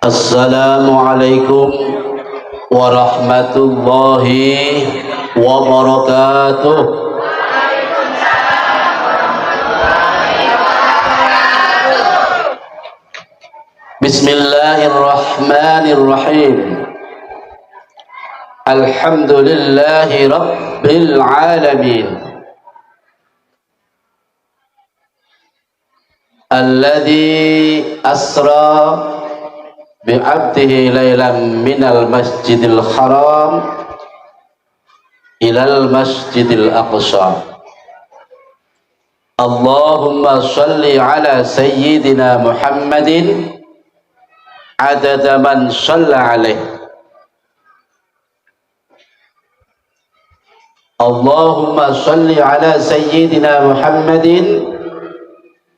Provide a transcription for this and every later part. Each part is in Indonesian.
Assalamualaikum warahmatullahi wabarakatuh. Bismillahirrahmanirrahim. Alhamdulillahi rabbil alamin. Alladzi asra bi'abdihi laylan minal masjidil haram ilal masjidil aqsa. Allahumma salli ala sayyidina Muhammadin adada man shalla alaih. Allahumma salli ala sayyidina Muhammadin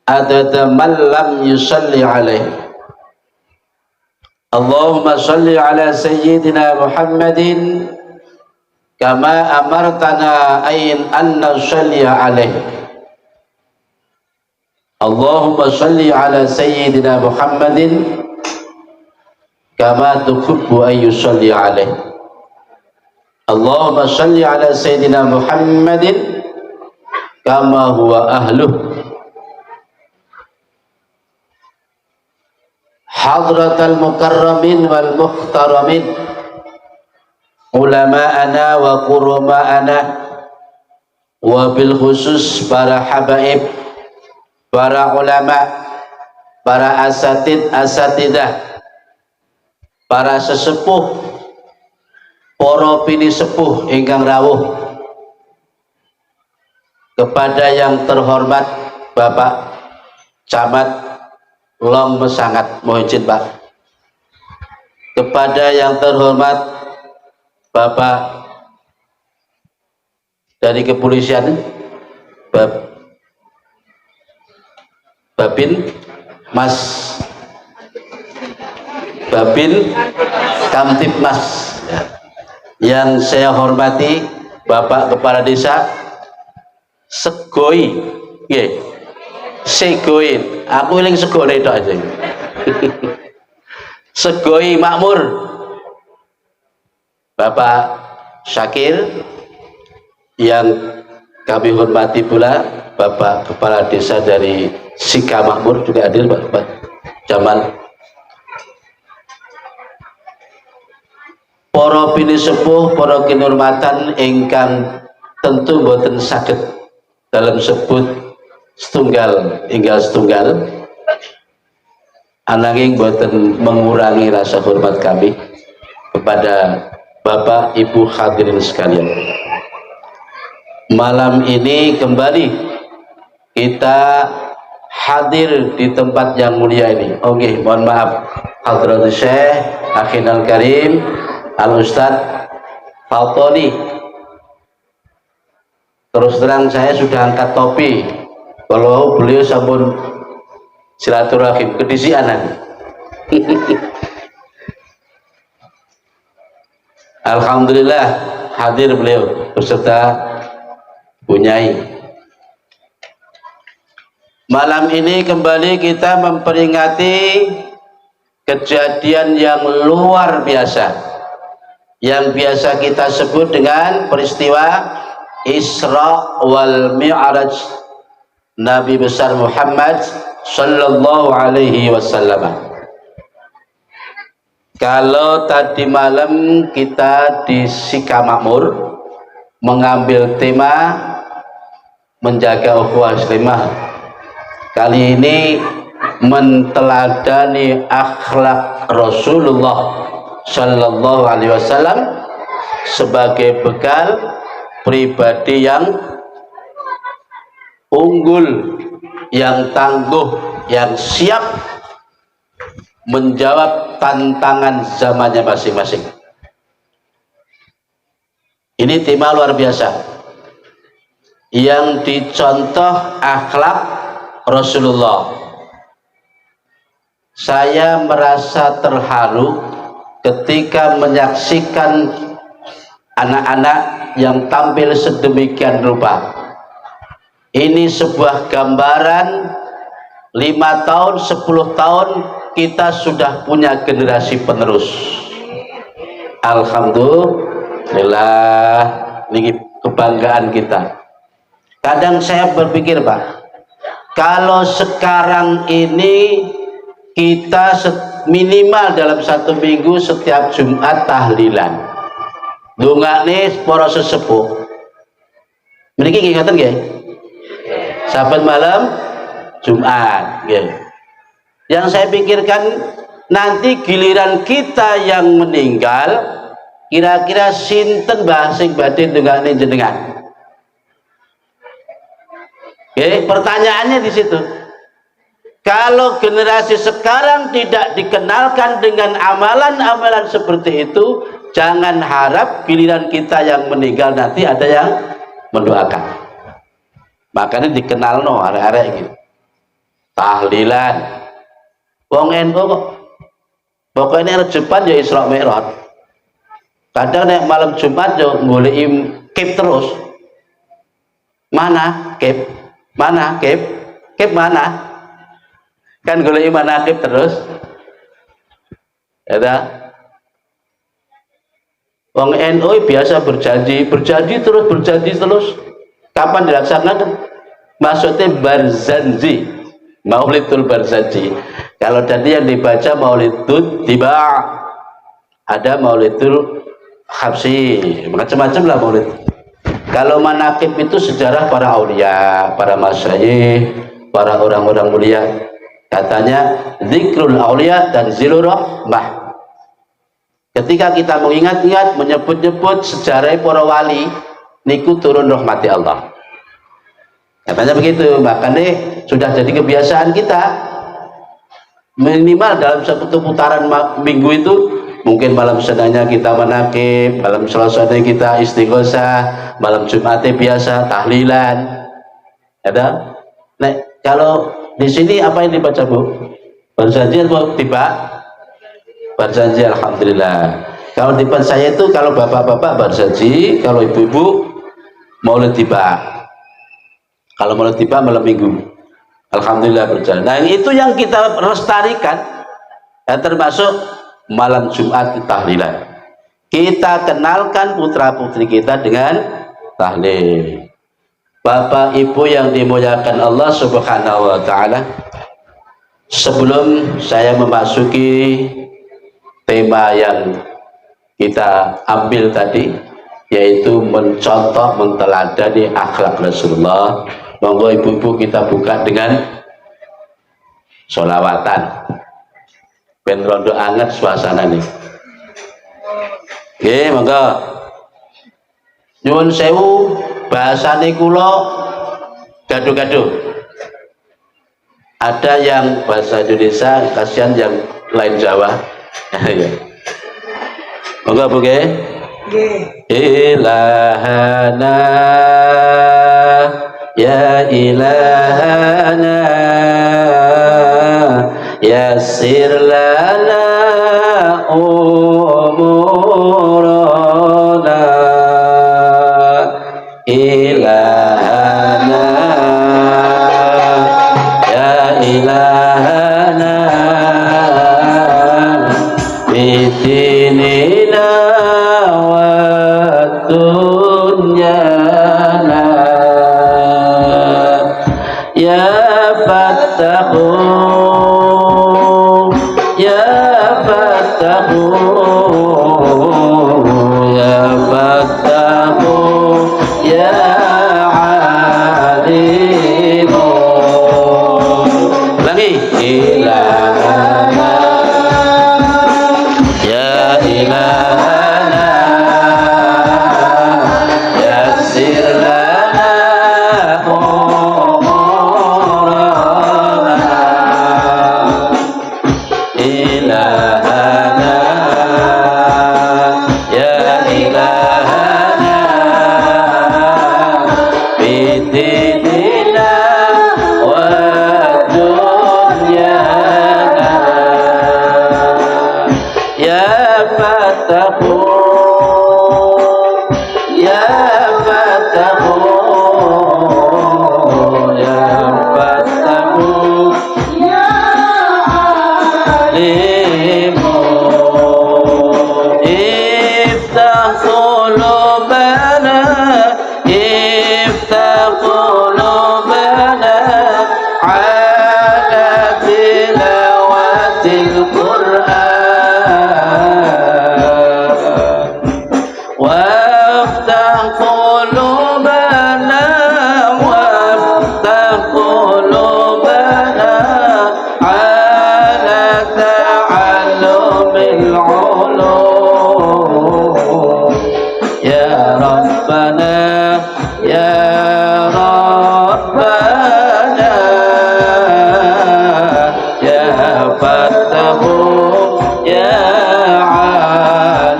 adada man lam yusalli alaih. Allahumma salli ala sayyidina Muhammadin kama amartana ayin an nusalliya alaih. Allahumma salli ala sayyidina Muhammadin kama tuhibbu an yusalli alaih. Allahumma salli ala sayyidina Muhammadin kama huwa ahluh. Hadratal mukarramin wal muhtaramin, ulama'ana wa qurama'ana, wa bil khusus para habaib, para ulama, para asatidah, para sesepuh, para pini sepuh ingkang rawuh, kepada yang terhormat Bapak Camat Long Mesangat, mohon izin Pak. Kepada yang terhormat Bapak dari kepolisian, Babin Mas Babin Kamtipmas, yang saya hormati Bapak Kepala Desa Segoi, Segoin, aku iling segone tok aja. Segoi Makmur, Bapak Syakir, yang kami hormati pula Bapak Kepala Desa dari Sika Makmur juga hadir, Pak Jamal. Para pini sepuh, para kinurmatan ingkang tentu boten saged dalam sebut setunggal hingga setunggal, ananging boten mengurangi rasa hormat kami kepada Bapak Ibu hadirin sekalian. Malam ini kembali kita hadir di tempat yang mulia ini. Oke, mohon maaf Hadratus Syekh Akhinal Karim Al Ustadz Faltoni. Terus terang saya sudah angkat topi kalau beliau sampun silaturahim kedisianan. Alhamdulillah hadir beliau beserta Bunyai. Malam ini kembali kita memperingati kejadian yang luar biasa, yang biasa kita sebut dengan peristiwa Isra wal Mi'raj Nabi besar Muhammad sallallahu alaihi wasallam. Kalau tadi malam kita di Sika Makmur mengambil tema menjaga ukhuwah muslimah, kali ini menteladani akhlak Rasulullah sallallahu alaihi wasallam sebagai bekal pribadi yang unggul, yang tangguh, yang siap menjawab tantangan zamannya masing-masing. Ini tema luar biasa yang dicontoh akhlak Rasulullah. Saya merasa terharu ketika menyaksikan anak-anak yang tampil sedemikian rupa. Ini sebuah gambaran 5 tahun, 10 tahun kita sudah punya generasi penerus. Alhamdulillah, ini kebanggaan kita. Kadang saya berpikir, Pak, kalau sekarang ini kita minimal dalam satu minggu setiap Jumat tahlilan, dongane para sesepuh. Mriki nggih ngoten nggih. Saben malam Jumat nggih. Yang saya pikirkan nanti giliran kita yang meninggal, kira-kira sinten Mbah sing badhe dongane jenengan? Oke, pertanyaannya di situ. Kalau generasi sekarang tidak dikenalkan dengan amalan-amalan seperti itu, jangan harap giliran kita yang meninggal nanti ada yang mendoakan. Makanya dikenal no arek-arek gitu. Tahlilan. Wong NU kok pokoknya Jumat ya Isra Mi'raj. Kadang nek malam Jumat yo goleki kip terus. Mana kip? Mana kip? Kip mana? Kan goleki manakib terus. Ya. Wong NU biasa berjanji terus. Kapan dilaksanakan? Maksudnya Barzanji, Maulidul Barzanji. Kalau tadi yang dibaca Maulidul Tiba, ada Maulidul Habsi, macam-macam lah maulid. Kalau manakib itu sejarah para aulia, para masyayikh, para orang-orang mulia. Katanya zikrul aulia dan zilur rahmah. Ketika kita mengingat-ingat, menyebut-nyebut sejarah para wali, niku turun rahmati Allah. Katanya begitu. Makanya sudah jadi kebiasaan kita minimal dalam satu putaran minggu itu, mungkin malam senanya kita manakib, malam selasanya kita istighosah, malam Jumatnya biasa tahlilan. Ada? Nah, kalau di sini apa yang dibaca Bu? Barzanji atau tiba? Barzanji, alhamdulillah. Kalau di depan saya itu kalau bapak-bapak Barzanji, kalau ibu-ibu Maulid tiba. Kalau Maulid tiba malam minggu. Alhamdulillah berjalan. Nah, itu yang kita lestarikan. Dan termasuk malam Jumat tahlilan. Kita kenalkan putra-putri kita dengan tahlil. Bapak Ibu yang dimuliakan Allah Subhanahu wa taala, sebelum saya memasuki tema yang kita ambil tadi, yaitu mencontoh, menteladani akhlak Rasulullah, monggo ibu-ibu kita buka dengan sholawatan. Ben rondo anget suasana nih. Nggih, monggo. Nyuwun sewu, bahasane kula gaduh-gaduh. Ada yang bahasa Indonesia, kasihan yang lain Jawa. Monggo Bu nggih. Ilahana ya ilahana yassir lana umurana ilahana ya ilahana bidinina wa dunyana ya fattahu ya fattahu ya fattahu ya alimu. Lagi ilahana ya ilahana yassir lana umurana ilahana ya ilahana bidinina wa dunyana ya fatahu ya fatahu ya fatahu ya ya Rabbana ya Fattahu ya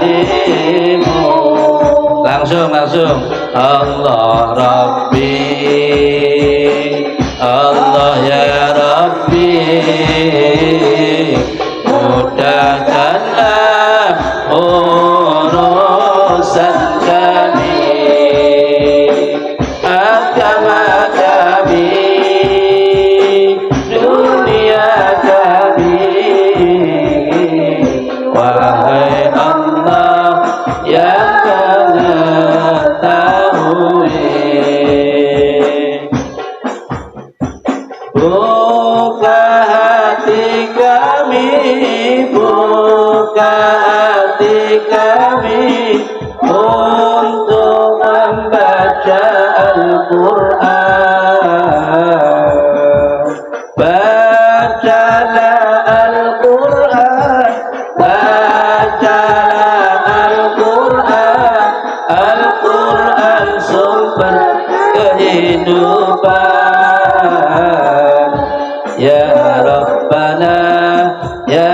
Alimu. Langsung Allah Rabbi, Allah ya Rabbi, mudahkanlah urusan kami, agama kami, dunia kami, wahai Allah yang buka hati kami untuk membaca Al-Quran. Bacalah Al-Quran, bacalah Al-Quran, Al-Quran sumber kehidupan. Ya Rabbana, ya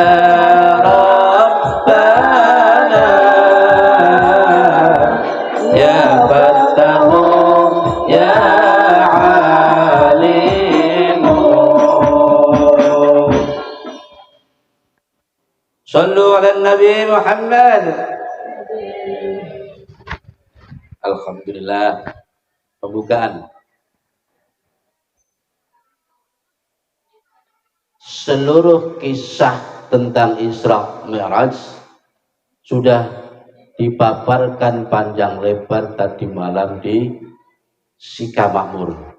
Rabbana, ya Fattahu, ya Alimu. Sallu ala Nabi Muhammad. Alhamdulillah. Pembukaan. Seluruh kisah tentang Isra Mi'raj sudah dipaparkan panjang lebar tadi malam di Sika Makmur.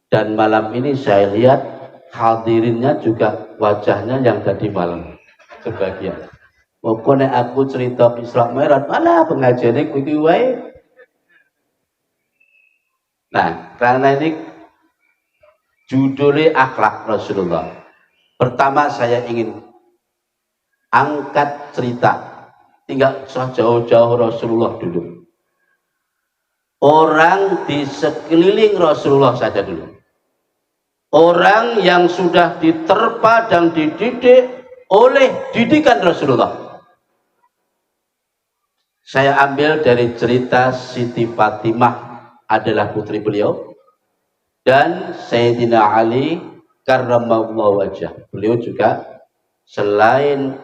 Dan malam ini saya lihat hadirinnya juga wajahnya yang tadi malam sebagian. Pokoknya aku cerita Isra Mi'raj, malah pengajiannya kuwi wae. Nah, karena ini judulnya akhlak Rasulullah. Pertama saya ingin angkat cerita, tinggal jauh-jauh Rasulullah dulu. Orang di sekeliling Rasulullah saja dulu. Orang yang sudah diterpa dan dididik oleh didikan Rasulullah. Saya ambil dari cerita Siti Fatimah adalah putri beliau, dan Sayyidina Ali karramallahu wajhah. Beliau juga selain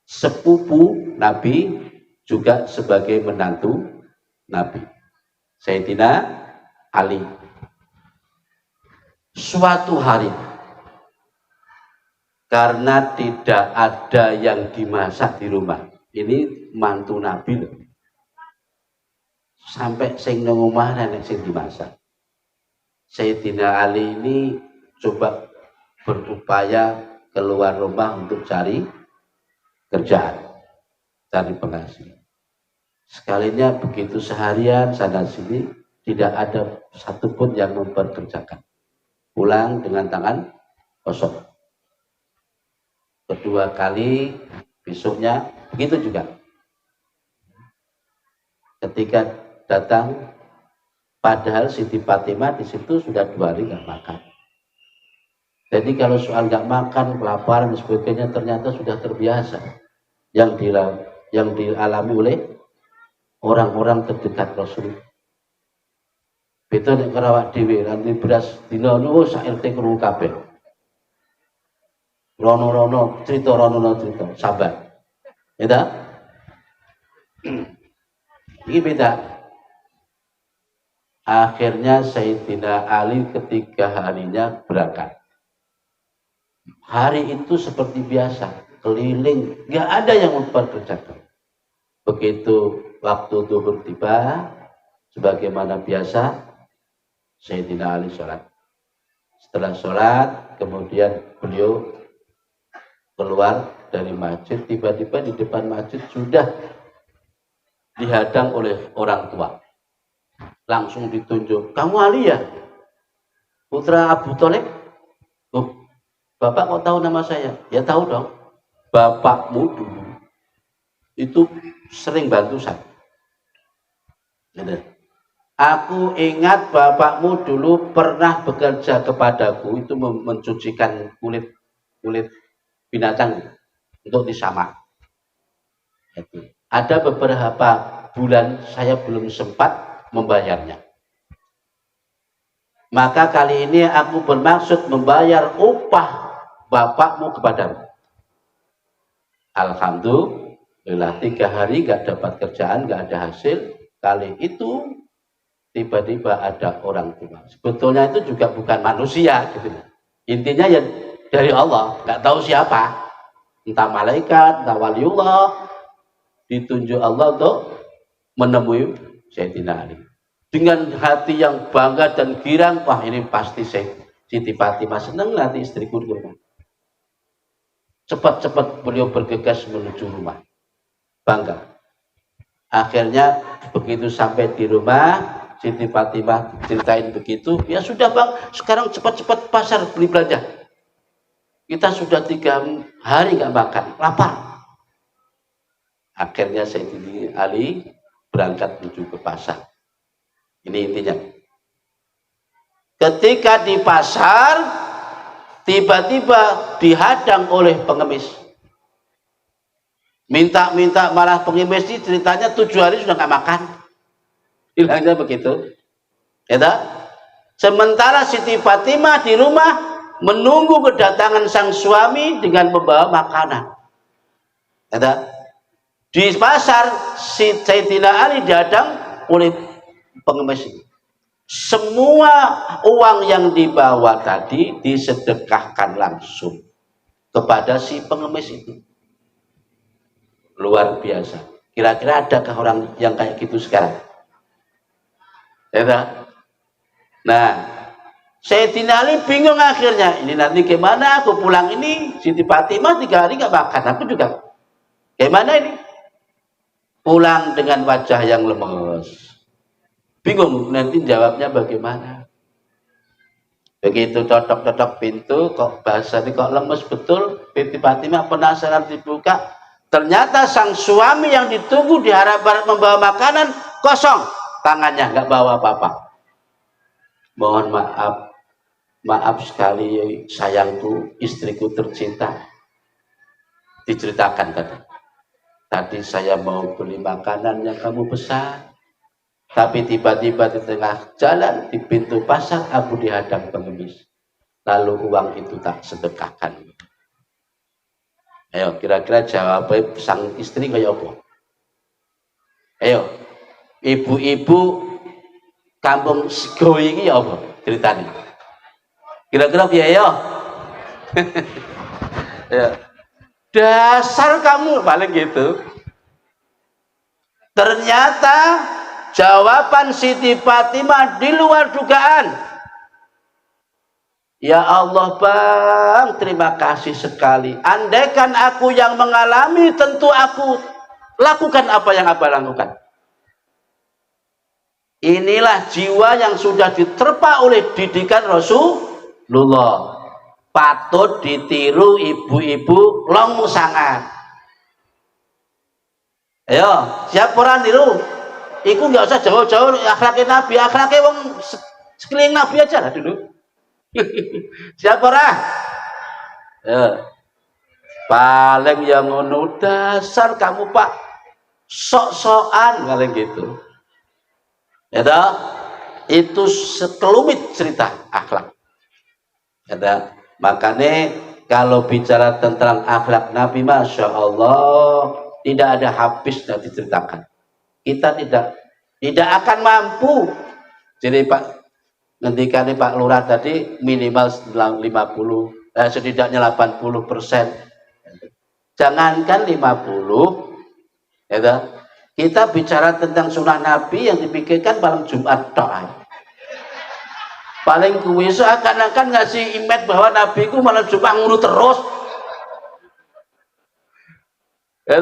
sepupu Nabi juga sebagai menantu Nabi. Sayyidina Ali. Suatu hari karena tidak ada yang dimasak di rumah. Ini mantu Nabi loh. Sampai sing nang omah nek sing dimasak. Sayyidina Ali ini coba berupaya keluar rumah untuk cari kerjaan, cari penghasilan. Sekalinya begitu seharian sana sini tidak ada satupun yang mempekerjakan. Pulang dengan tangan kosong. Kedua kali besoknya begitu juga. Ketika datang, padahal Siti Fatimah di situ sudah 2 hari nggak makan. Jadi kalau soal nggak makan, kelaparan dan sebagainya ternyata sudah terbiasa yang dialami oleh orang-orang terdekat Rasul. Itu nek kerawak dhewe nanti beras dina niku sak RT krungu kabeh. Rono-rono cerita cerita sabar. Ya ta? Ini beda. Akhirnya Sayyidina Ali ketiga harinya berangkat. Hari itu seperti biasa, keliling, nggak ada yang mempekerjakan. Begitu waktu zuhur tiba, sebagaimana biasa, Sayyidina Ali sholat. Setelah sholat, kemudian beliau keluar dari masjid. Tiba-tiba di depan masjid sudah dihadang oleh orang tua. Langsung ditunjuk, kamu Ali ya? Putra Abu Thalib? Oh, Bapak kok tahu nama saya? Ya tahu dong. Bapakmu dulu itu sering bantu saya. Gitu. Aku ingat bapakmu dulu pernah bekerja kepadaku itu mencucikan kulit kulit binatang untuk disamak. Ada beberapa bulan saya belum sempat membayarnya. Maka kali ini aku bermaksud membayar upah bapakmu kepadamu. Alhamdulillah 3 hari gak dapat kerjaan, gak ada hasil. Kali itu tiba-tiba ada orang tua. Sebetulnya itu juga bukan manusia gitu. Intinya ya dari Allah, gak tahu siapa. Entah malaikat, entah waliullah, ditunjuk Allah untuk menemui Sayyidina Ali. Dengan hati yang bangga dan girang, wah ini pasti Siti Fatimah senang nanti istriku di rumah. Cepat-cepat beliau bergegas menuju rumah. Bangga. Akhirnya begitu sampai di rumah, Siti Fatimah ceritain begitu, ya sudah bang, sekarang cepat-cepat pasar beli belanja. Kita sudah 3 hari nggak makan, lapar. Akhirnya Sayyidina Ali berangkat menuju ke pasar. Ini intinya. Ketika di pasar, tiba-tiba dihadang oleh pengemis. Minta-minta malah pengemis ini ceritanya 7 hari sudah nggak makan. Bilangnya begitu. Ya, sementara Siti Fatimah di rumah menunggu kedatangan sang suami dengan membawa makanan. Ya, di pasar Sayyidina Ali dihadang oleh pengemis ini. Semua uang yang dibawa tadi disedekahkan langsung kepada si pengemis itu. Luar biasa. Kira-kira adakah orang yang kayak gitu sekarang? Ya, nah, Sayyidina Ali bingung akhirnya. Ini nanti gimana aku pulang ini? Siti Fatimah 3 hari gak makan. Aku juga. Gimana ini? Pulang dengan wajah yang lemes. Bingung nanti jawabnya bagaimana. Begitu totok-totok pintu, kok bahasa ini kok lemes betul. Siti Fatimah penasaran dibuka. Ternyata sang suami yang ditunggu di arah barat membawa makanan kosong. Tangannya nggak bawa apa-apa. Mohon maaf. Maaf sekali sayangku, istriku tercinta. Diceritakan tadi. Tadi saya mau beli makanan yang kamu pesan. Tapi tiba-tiba di tengah jalan, di pintu pasar, aku dihadang pengemis. Lalu uang itu tak sedekahkan. Ayo, kira-kira jawab sang istri kayak apa? Ayo, ibu-ibu kampung Sego ini apa ceritanya? Kira-kira piye ya? Ya. Dasar kamu paling gitu. Ternyata jawaban Siti Fatimah di luar dugaan. Ya Allah bang, terima kasih sekali. Andaikan aku yang mengalami, tentu aku lakukan apa yang abang lakukan. Inilah jiwa yang sudah diterpa oleh didikan Rasulullah. Patut ditiru ibu-ibu long sangat. Ayo, siap orang tiru? Iku nggak usah jauh-jauh akhlaknya Nabi, akhlaknya wong sekeliling Nabi aja lah dulu. Siap orang? Ya. Paling yang ngono dasar kamu Pak sok-sokan paling gitu. Ya toh? Itu sekelumit cerita akhlak. Ya, makanya kalau bicara tentang akhlak Nabi, Masya Allah, tidak ada habis dan diceritakan. Kita tidak akan mampu. Jadi Pak, ngendikane Pak Lurah tadi minimal 50, setidaknya 80%. Jangankan 50, ya, kita bicara tentang sunnah Nabi yang dipikirkan malam Jumat doa. Paling kuwi seakan-akan ngasih image bahwa Nabi ku malam Jumat ngurut terus. Ya,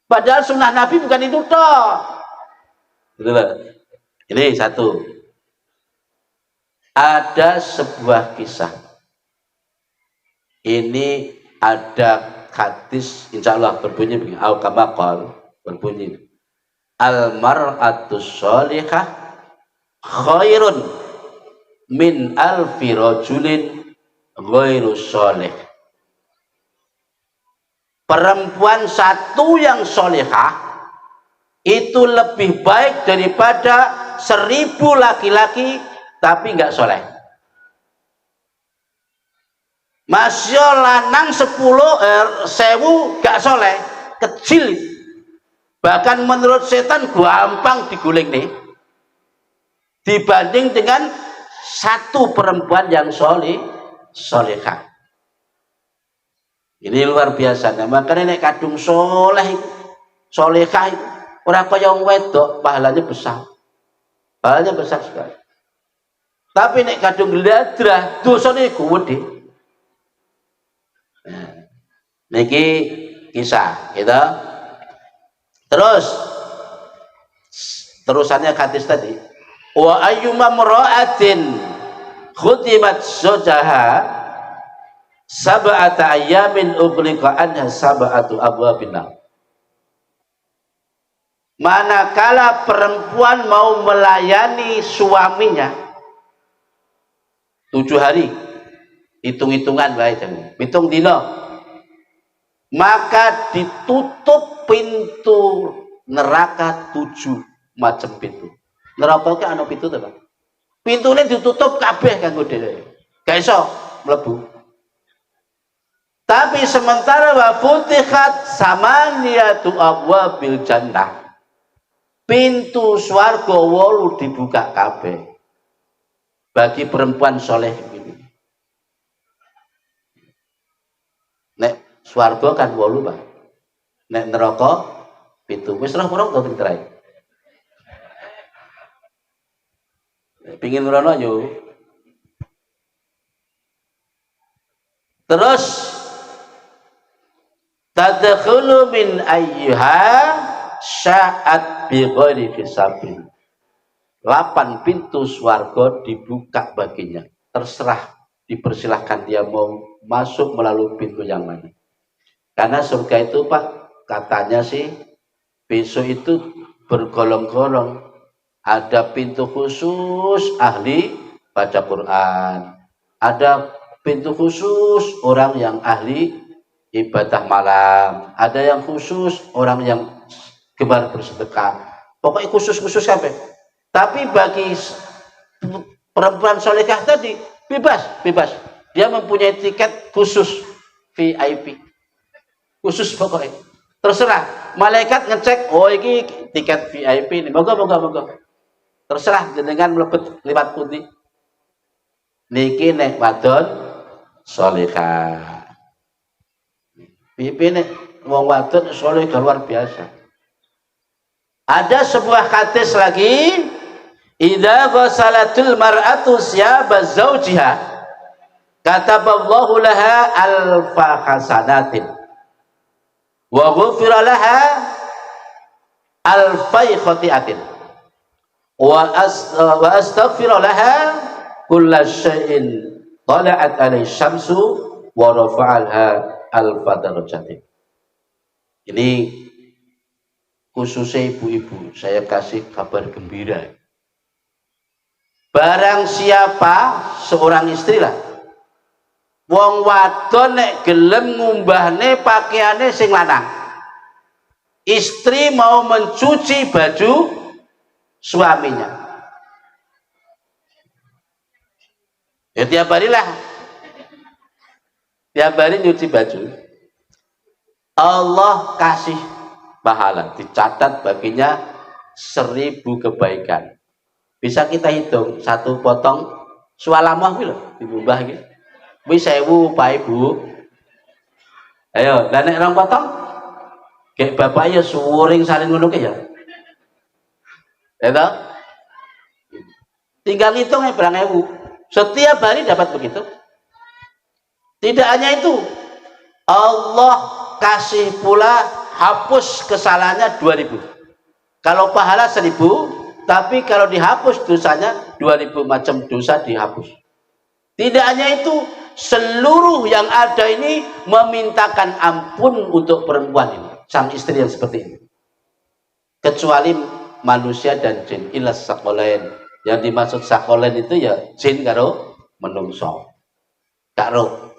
padahal sunnah Nabi bukan itu toh. Itulah. Ini satu. Ada sebuah kisah. Ini ada hadis, insya Allah berbunyi begini. Au kama qol, berbunyi. al mar'atus sholihah khairun min alfi rajulin ghairu sholih. Perempuan satu yang sholihah itu lebih baik daripada 1000 laki-laki tapi nggak soleh. Masya lanang 10.000 nggak soleh, kecil. Bahkan menurut setan gampang diguling nih, dibanding dengan satu perempuan yang solehah. Ini luar biasa. Nah, makanya nek kadung solehah itu orang kaya wedok pahalanya besar. Pahalanya besar sekali. Tapi nek kadung gladrah dosane gede. Nah, niki kisah gitu. Terus terusannya hadis tadi, wa ayyuma mra'atin khutimat zawjaha sab'ata ayyamin ughliqa anha sab'atu abwabin nar. Manakala perempuan mau melayani suaminya 7 hari, hitung-hitungan baik, hitung dino, maka ditutup pintu neraka 7 macam pintu. Neraka ki ana pintu to, Pak? Pintune ditutup kabeh kanggo dhewe. Gak iso mlebu. Tapi sementara wa futihat samaniyatu abwabil jannah. Pintu swarga 8 dibuka kabeh bagi perempuan soleh ini. Nek swarga kan 8, Pak. Nek neraka pintu. Wis roh murung to terae. Pingin merono yo. Terus tadkhulu min ayyuha sya'at bi ghairi hisabin. 8 pintu swarga dibuka baginya. Terserah, dipersilahkan dia mau masuk melalui pintu yang mana. Karena surga itu, Pak, katanya sih besok itu bergolong-golong. Ada pintu khusus ahli baca Quran, ada pintu khusus orang yang ahli ibadah malam, ada yang khusus orang yang gemar bersedekah. Pokoknya khusus-khusus sampai. Tapi bagi perempuan solehah tadi bebas. Dia mempunyai tiket khusus VIP, khusus pokoknya. Terserah. Malaikat ngecek, oh ini tiket VIP ini, moga. Terserah jenengan mlebet liwat pundi. Niki nek wadon solehah. VIP nek wong wadon solehah luar biasa. Ada sebuah hadis lagi, idza ghasalatul mar'atu siyaba zawjiha kataballahu laha alfa hasanatin wa ghufira laha alfai khati'atin wa astaghfira laha kulla syai'in tala'at alaihi syamsu wa rafa'alha alfa darajatin. Ini khususnya ibu-ibu, saya kasih kabar gembira. Barang siapa seorang istri lah, wong wadon nek gelem ngumbahne pakaiane sing lanang, istri mau mencuci baju suaminya, ya tiap hari lah, tiap hari nyuci baju, Allah kasih pahala, dicatat baginya 1000 kebaikan. Bisa kita hitung satu potong sualamah kuwi lho, Ibu Mbah iki. Wis 1000 Pak Ibu. Ayo, lah nek rong potong kayak bapak ya suring salin ngono ke ya. Ya toh? Tinggal hitung ya berang 1000. Setiap hari dapat begitu. Tidak hanya itu, Allah kasih pula hapus kesalahannya 2000. Kalau pahala 1000, tapi kalau dihapus dosanya 2000 macam dosa dihapus. Tidak hanya itu, seluruh yang ada ini memintakan ampun untuk perempuan ini, sang istri yang seperti ini. kecuali manusia dan jin. Ilas sakolen, yang dimaksud sakolen itu ya jin karo menungso karo.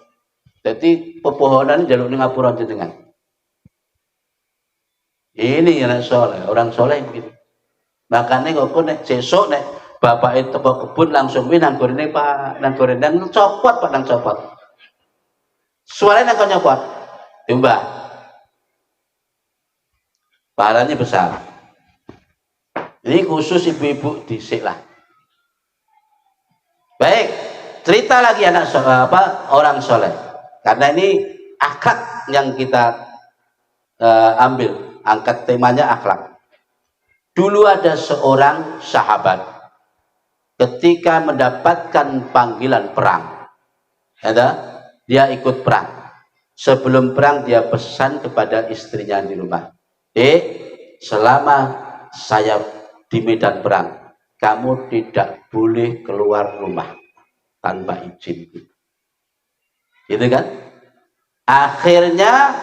Jadi pepohonan jalur ning ngapura jenengan. Ini yang soleh, orang soleh gitu. Makanya kok nek sesuk nek bapak itu ke kebun langsung nang gorene Pak, nang gorene nang copot Pak, nang copot. Suaranya nang nyopot. Diubah. Pahalanya besar. Ini khusus ibu-ibu dhisik lah. Baik, cerita lagi anak orang soleh. Karena ini akhlak yang kita ambil, angkat temanya akhlak. Dulu ada seorang sahabat ketika mendapatkan panggilan perang, dia ikut perang. Sebelum perang dia pesan kepada istrinya di rumah, selama saya di medan perang, kamu tidak boleh keluar rumah tanpa izin. Gitu kan? Akhirnya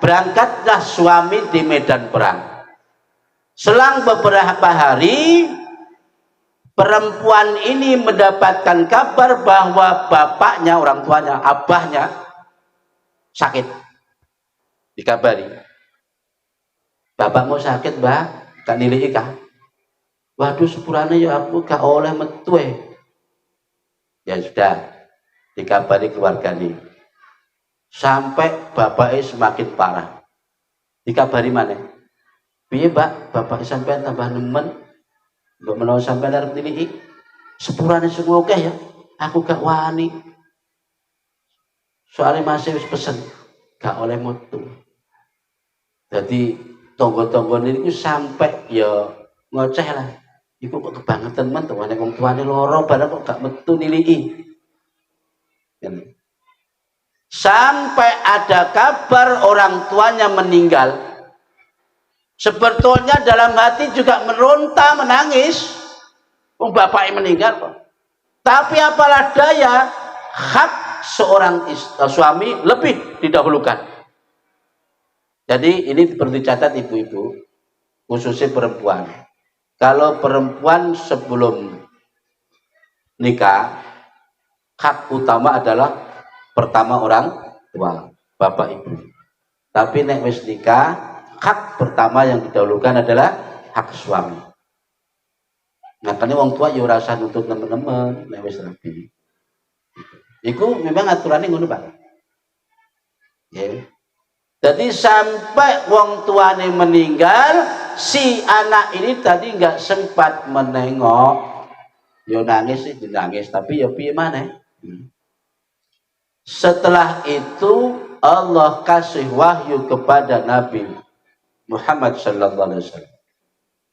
berangkatlah suami di medan perang. Selang beberapa hari, perempuan ini mendapatkan kabar bahwa bapaknya, orang tuanya, abahnya sakit. Dikabari, bapakmu sakit mbak, gak nilai kah? Waduh sepurane ya aku gak oleh metu. Ya sudah, dikabari keluarga ini. Sampai bapaknya semakin parah. Dikabari mana? Piye mbak, bapak sampean tambah nemen, mbak menawa sampean arep nilai sepurane sing akeh ya, aku gak wani. Soalnya masih wis pesen, gak oleh metu. Jadi tonggo-tonggo ini sampai ya ngoceh lah. Iku kok kebangetan men tuane wong tuane loro barang kok gak metu nilai. Sampai ada kabar orang tuanya meninggal. Sebetulnya dalam hati juga meronta, menangis. Bapaknya meninggal kok. Tapi apalah daya, hak seorang suami lebih didahulukan. Jadi ini perlu dicatat ibu-ibu, khususnya perempuan. Kalau perempuan sebelum nikah, hak utama adalah pertama orang tua, bapak ibu. Tapi nek wis nikah, hak pertama yang didahulukan adalah hak suami. Nah, karena orang tua ya rasa nuntut teman-teman, nek wis rapi. Iku memang aturannya ngono, Pak. Ya. Jadi sampai wong tuane meninggal, si anak ini tadi nggak sempat menengok. Yo nangis sih, nangis, tapi ya piye maneh. Setelah itu Allah kasih wahyu kepada Nabi Muhammad sallallahu alaihi wasallam.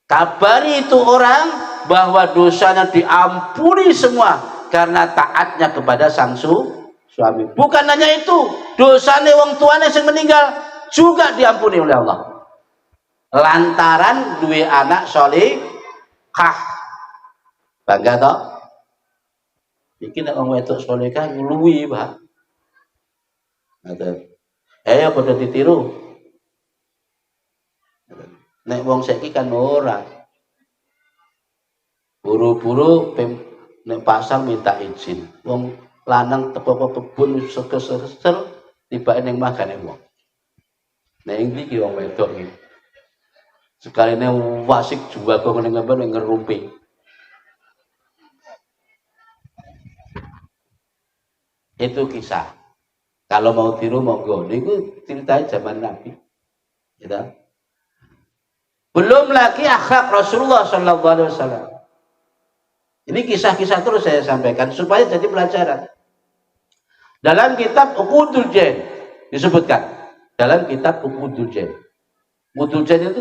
Kabari itu orang bahwa dosanya diampuni semua karena taatnya kepada sang suami. Bukan hanya itu, dosanya wong tuane yang meninggal juga diampuni oleh Allah. Lantaran dua anak solehah. Bangga toh? Iki nek wong wedok solehah ngluwi, Pak. Ayo padha ditiru. Nek wong saiki kan ora. Buru-buru nek pasar minta izin. Wong lanang teko kebun seger-seger tibake ning magane wong. Nek iki wong wedok iki. Sekaline wasik juga kok ning ngerumpi. Itu kisah. Kalau mau tiru monggo. Niku ceritanya zaman Nabi. Gitu. Belum lagi akhlak Rasulullah sallallahu alaihi wasallam. Ini kisah-kisah terus saya sampaikan supaya jadi pelajaran. Dalam kitab Uqudul Jain disebutkan. Dalam kitab Uqudul Jain. Uqudul Jain itu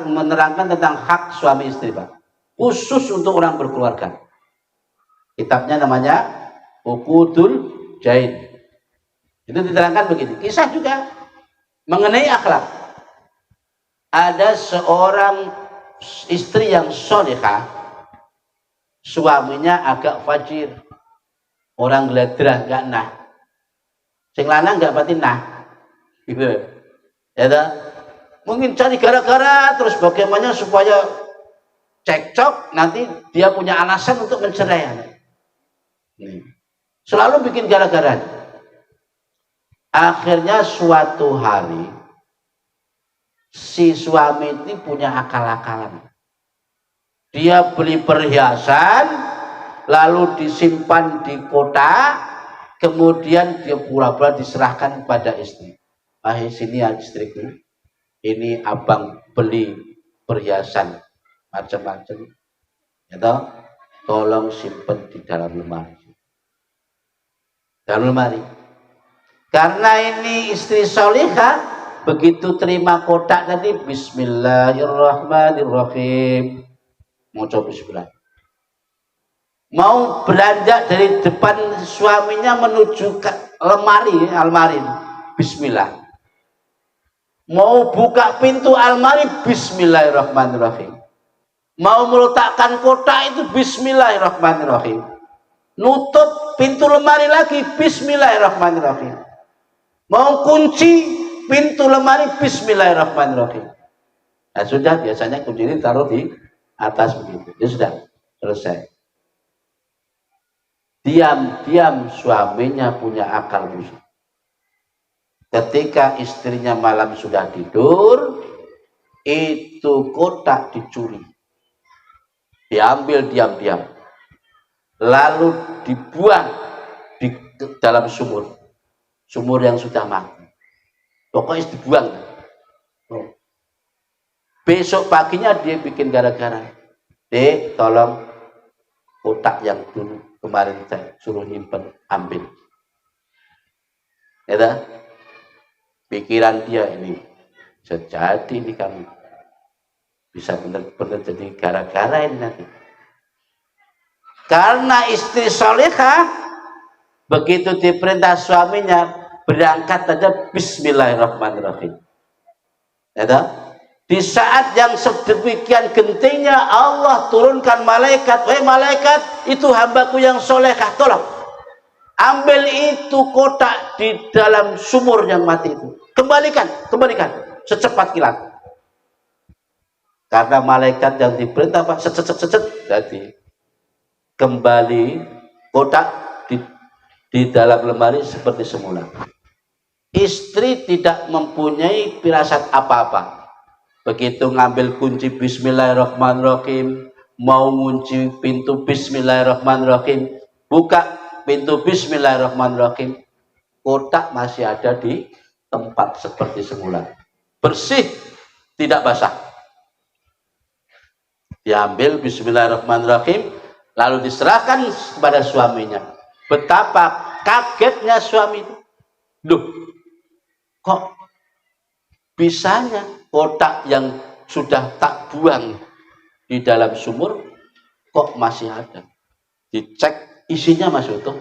menerangkan tentang hak suami istri, Pak. Khusus untuk orang berkeluarga. Kitabnya namanya Uqudul Jain. Itu diterangkan begini. Kisah juga mengenai akhlak. Ada seorang istri yang solehah, suaminya agak fajir, orang geladrah, gak nah. Sing lanang gak pati nah, gitu. Ya, mungkin cari gara-gara terus bagaimana supaya cekcok, nanti dia punya alasan untuk mencerai. Selalu bikin gara-gara. Akhirnya suatu hari si suami itu punya akal-akalan. Dia beli perhiasan, lalu disimpan di kotak, kemudian dia pura-pura diserahkan pada istri. Sini ya istriku, ini abang beli perhiasan macam-macam, ya, tolong simpen di dalam lemari. Dalam lemari. Karena ini istri solihah, begitu terima kotak tadi, Bismillahirrahmanirrahim. Mau coba bismillah. Mau beranjak dari depan suaminya menuju ke almari, bismillah. Mau buka pintu almari, bismillahirrahmanirrahim. Mau meletakkan kotak itu, bismillahirrahmanirrahim. Nutup pintu lemari lagi, bismillahirrahmanirrahim. Mau kunci pintu lemari, bismillahirrahmanirrahim. Nah sudah, biasanya kunci ini taruh di atas begitu. Ya sudah, selesai. Diam-diam suaminya punya akal busuk. Ketika istrinya malam sudah tidur, itu kotak dicuri. Diambil diam-diam. Lalu dibuang di dalam sumur. Sumur yang sudah mati. Pokoknya dibuang. Besok paginya dia bikin gara-gara. Dek, tolong kotak yang dulu kemarin saya suruh nyimpen, ambil. Ya, pikiran dia ini sejati ini kami bisa benar-benar jadi gara-gara ini nanti. Karena istri solehah begitu diperintah suaminya berangkat saja bismillahirrahmanirrahim. Ya, di saat yang sedemikian gentingnya Allah turunkan malaikat, wahai malaikat, itu hambaku yang solehah, tolong ambil itu kotak di dalam sumur yang mati itu. Kembalikan secepat kilat. Karena malaikat yang diperintah Pak jadi kembali kotak di dalam lemari seperti semula. Istri tidak mempunyai firasat apa-apa. Begitu ngambil kunci bismillahirrahmanirrahim, mau ngunci pintu bismillahirrahmanirrahim, buka pintu bismillahirrahmanirrahim, kotak masih ada di tempat seperti semula, bersih, tidak basah. Diambil bismillahirrahmanirrahim, lalu diserahkan kepada suaminya. Betapa kagetnya suami itu. Duh, kok bisanya kotak yang sudah tak buang di dalam sumur kok masih ada? Dicek, isinya masih utuh.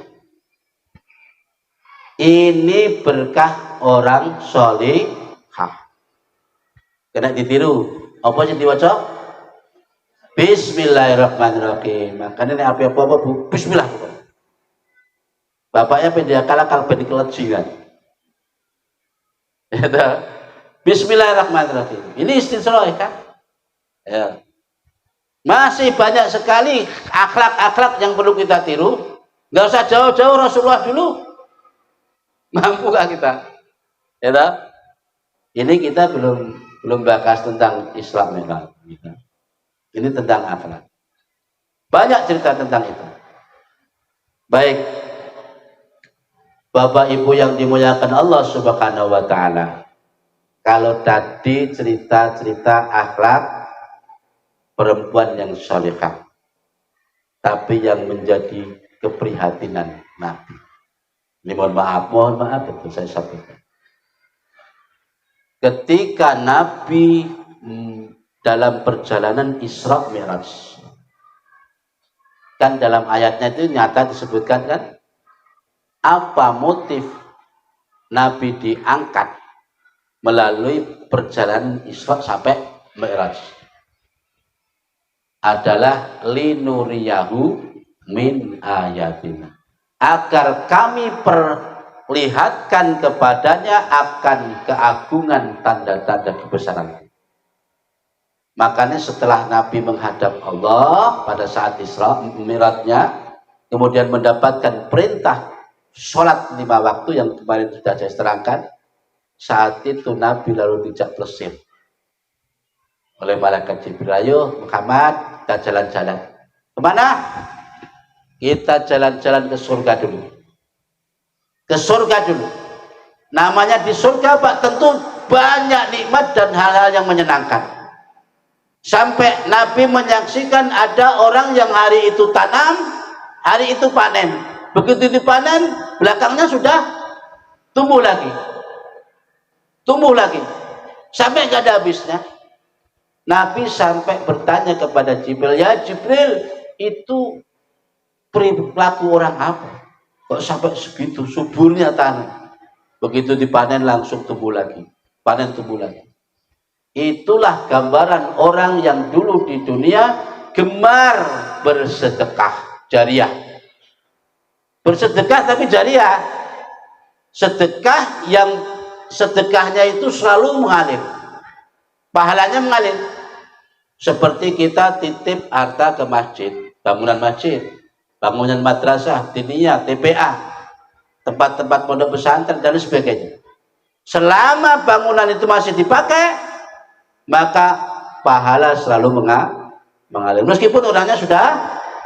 Ini berkah orang solihah. Kena ditiru. Apa sih diwaca? Bismillahirrahmanirrahim. Makanya ini apa-apa bu, bismillah. Bapaknya pendia kalakal pendikelecikan. Ya, bismillahirrahmanirrahim. Ini istisna kan? Ya. Masih banyak sekali akhlak-akhlak yang perlu kita tiru. Nggak usah jauh-jauh, Rasulullah dulu. Mampu gak kita? Ya, ini kita belum bahas tentang Islam ya. Ini tentang akhlak. Banyak cerita tentang itu. Baik, Bapak Ibu yang dimuliakan Allah Subhanahu wa taala. Kalau tadi cerita-cerita akhlak perempuan yang salihah, tapi yang menjadi keprihatinan Nabi. Ini mohon maaf itu saya sampaikan. Ketika Nabi dalam perjalanan Isra Mi'raj, kan dalam ayatnya itu nyata disebutkan kan, apa motif Nabi diangkat melalui perjalanan Isra sampai Mi'raj? Adalah linuriyahu min ayatina, agar kami lihatkan kepadanya akan keagungan tanda-tanda kebesaran. Makanya setelah Nabi menghadap Allah pada saat Isra Mi'rajnya, kemudian mendapatkan perintah sholat 5 waktu yang kemarin sudah saya terangkan, saat itu Nabi lalu dijak plesir oleh malaikat Jibril, ayo Muhammad, kita jalan-jalan. Kemana? Kita jalan-jalan ke surga dulu. Ke surga dulu. Namanya di surga Pak, tentu banyak nikmat dan hal-hal yang menyenangkan. Sampai Nabi menyaksikan ada orang yang hari itu tanam, hari itu panen. Begitu dipanen, belakangnya sudah tumbuh lagi. Tumbuh lagi. Sampai nggak ada habisnya. Nabi sampai bertanya kepada Jibril, ya Jibril, itu perilaku orang apa? Kok sampai segitu suburnya tanah? Begitu dipanen langsung tumbuh lagi. Panen tumbuh lagi. Itulah gambaran orang yang dulu di dunia gemar bersedekah jariah. Bersedekah tapi jariah. Sedekah yang sedekahnya itu selalu mengalir. Pahalanya mengalir. Seperti kita titip harta ke masjid, bangunan masjid, bangunan madrasah, diniyah, TPA, tempat-tempat pondok pesantren dan sebagainya. Selama bangunan itu masih dipakai, maka pahala selalu mengalir. Meskipun orangnya sudah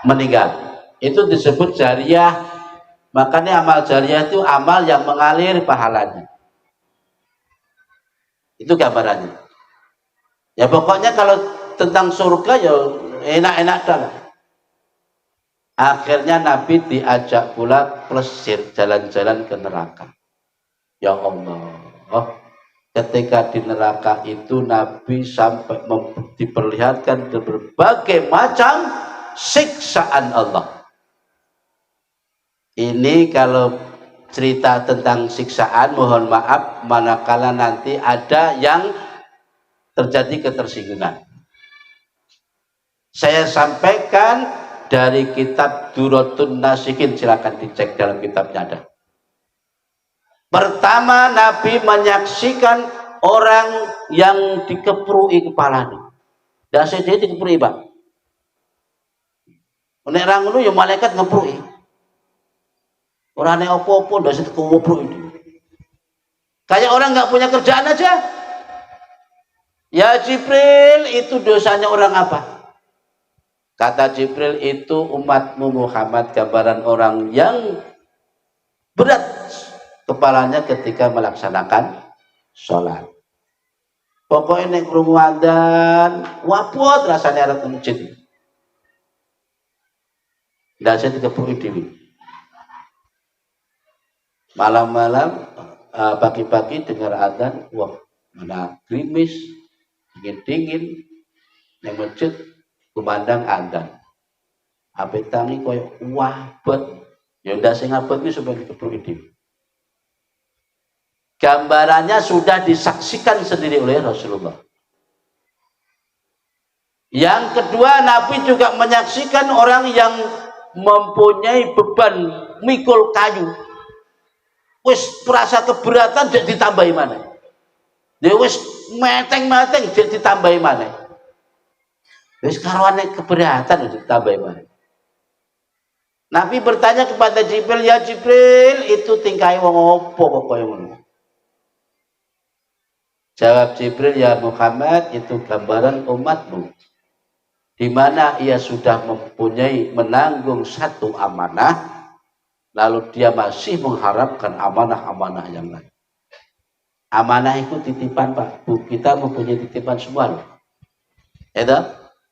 meninggal. Itu disebut jariah. Makanya amal jariah itu amal yang mengalir pahalanya. Itu gambarannya. Ya pokoknya kalau tentang surga ya enak-enak dah. Akhirnya Nabi diajak pula plesir jalan-jalan ke neraka. Ya Allah, ketika di neraka itu Nabi sampai diperlihatkan berbagai macam siksaan Allah. Ini kalau cerita tentang siksaan, mohon maaf manakala nanti ada yang terjadi ketersinggungan. Saya sampaikan dari kitab Duratun Nasihin, silakan dicek dalam kitabnya ada. Pertama, Nabi menyaksikan orang yang dikeprui kepalanya. Dan saya dikeprui, Pak. Nek ra ngono ya malaikat ngeprui. Ora nek apa-apa ndak sing ngeprui. Kayak orang nggak punya kerjaan aja. Ya Jibril, itu dosanya orang apa? Kata Jibril, itu umatmu Muhammad, gambaran orang yang berat kepalanya ketika melaksanakan sholat. Pokoknya nek krungu adzan, wapot rasanya arep masjid. Ndak saya dikeprui dewi. Malam-malam, pagi-pagi dengar adzan, wah, mana gerimis, dingin-dingin, yang masjid kumandang adzan. Ape tangi koyo wabet. Ya ndak sing abet iki supaya dikeprui dewi. Gambarannya sudah disaksikan sendiri oleh Rasulullah. Yang kedua, Nabi juga menyaksikan orang yang mempunyai beban mikul kayu. Wis perasa keberatan jadi ditambahi mana? Dia wis meteng-meteng jadi ditambahi mana? Wis karwane keberatan ditambahi mana? Nabi bertanya kepada Jibril, ya Jibril, itu tingkai wong apa kok koyo ngono? Jawab Jibril, ya Muhammad, itu gambaran umatmu, di mana ia sudah mempunyai menanggung satu amanah, lalu dia masih mengharapkan amanah-amanah yang lain. Amanah itu titipan, Pak. Kita mempunyai titipan semua loh. Itu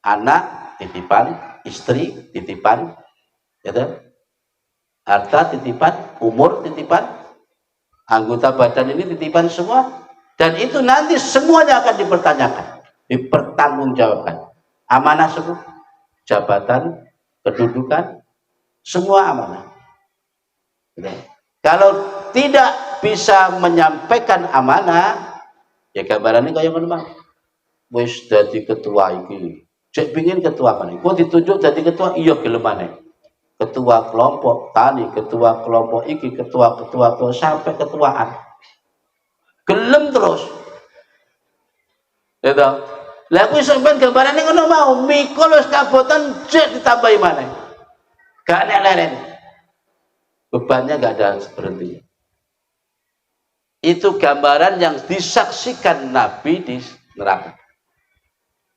anak titipan, istri titipan, itu harta titipan, umur titipan, anggota badan ini titipan semua. Dan itu nanti semuanya akan dipertanyakan, dipertanggungjawabkan. Amanah semua, jabatan, kedudukan, semua amanah. Kalau tidak bisa menyampaikan amanah, ya gambarannya kayak mana? Wis dadi ketua iki, cek pingin ketua mana? Kok ditunjuk jadi ketua, iya gelemane. ketua kelompok tani, ketua kelompok iki, ketua sampai ketuaan. Gelem terus. Gitu. Lah kuwi sampean gambarane ngono mau, mikul wis kabotan jet ditambahi maneh. Gak nek leren. Bebannya gak ada berhenti. Itu gambaran yang disaksikan Nabi di neraka.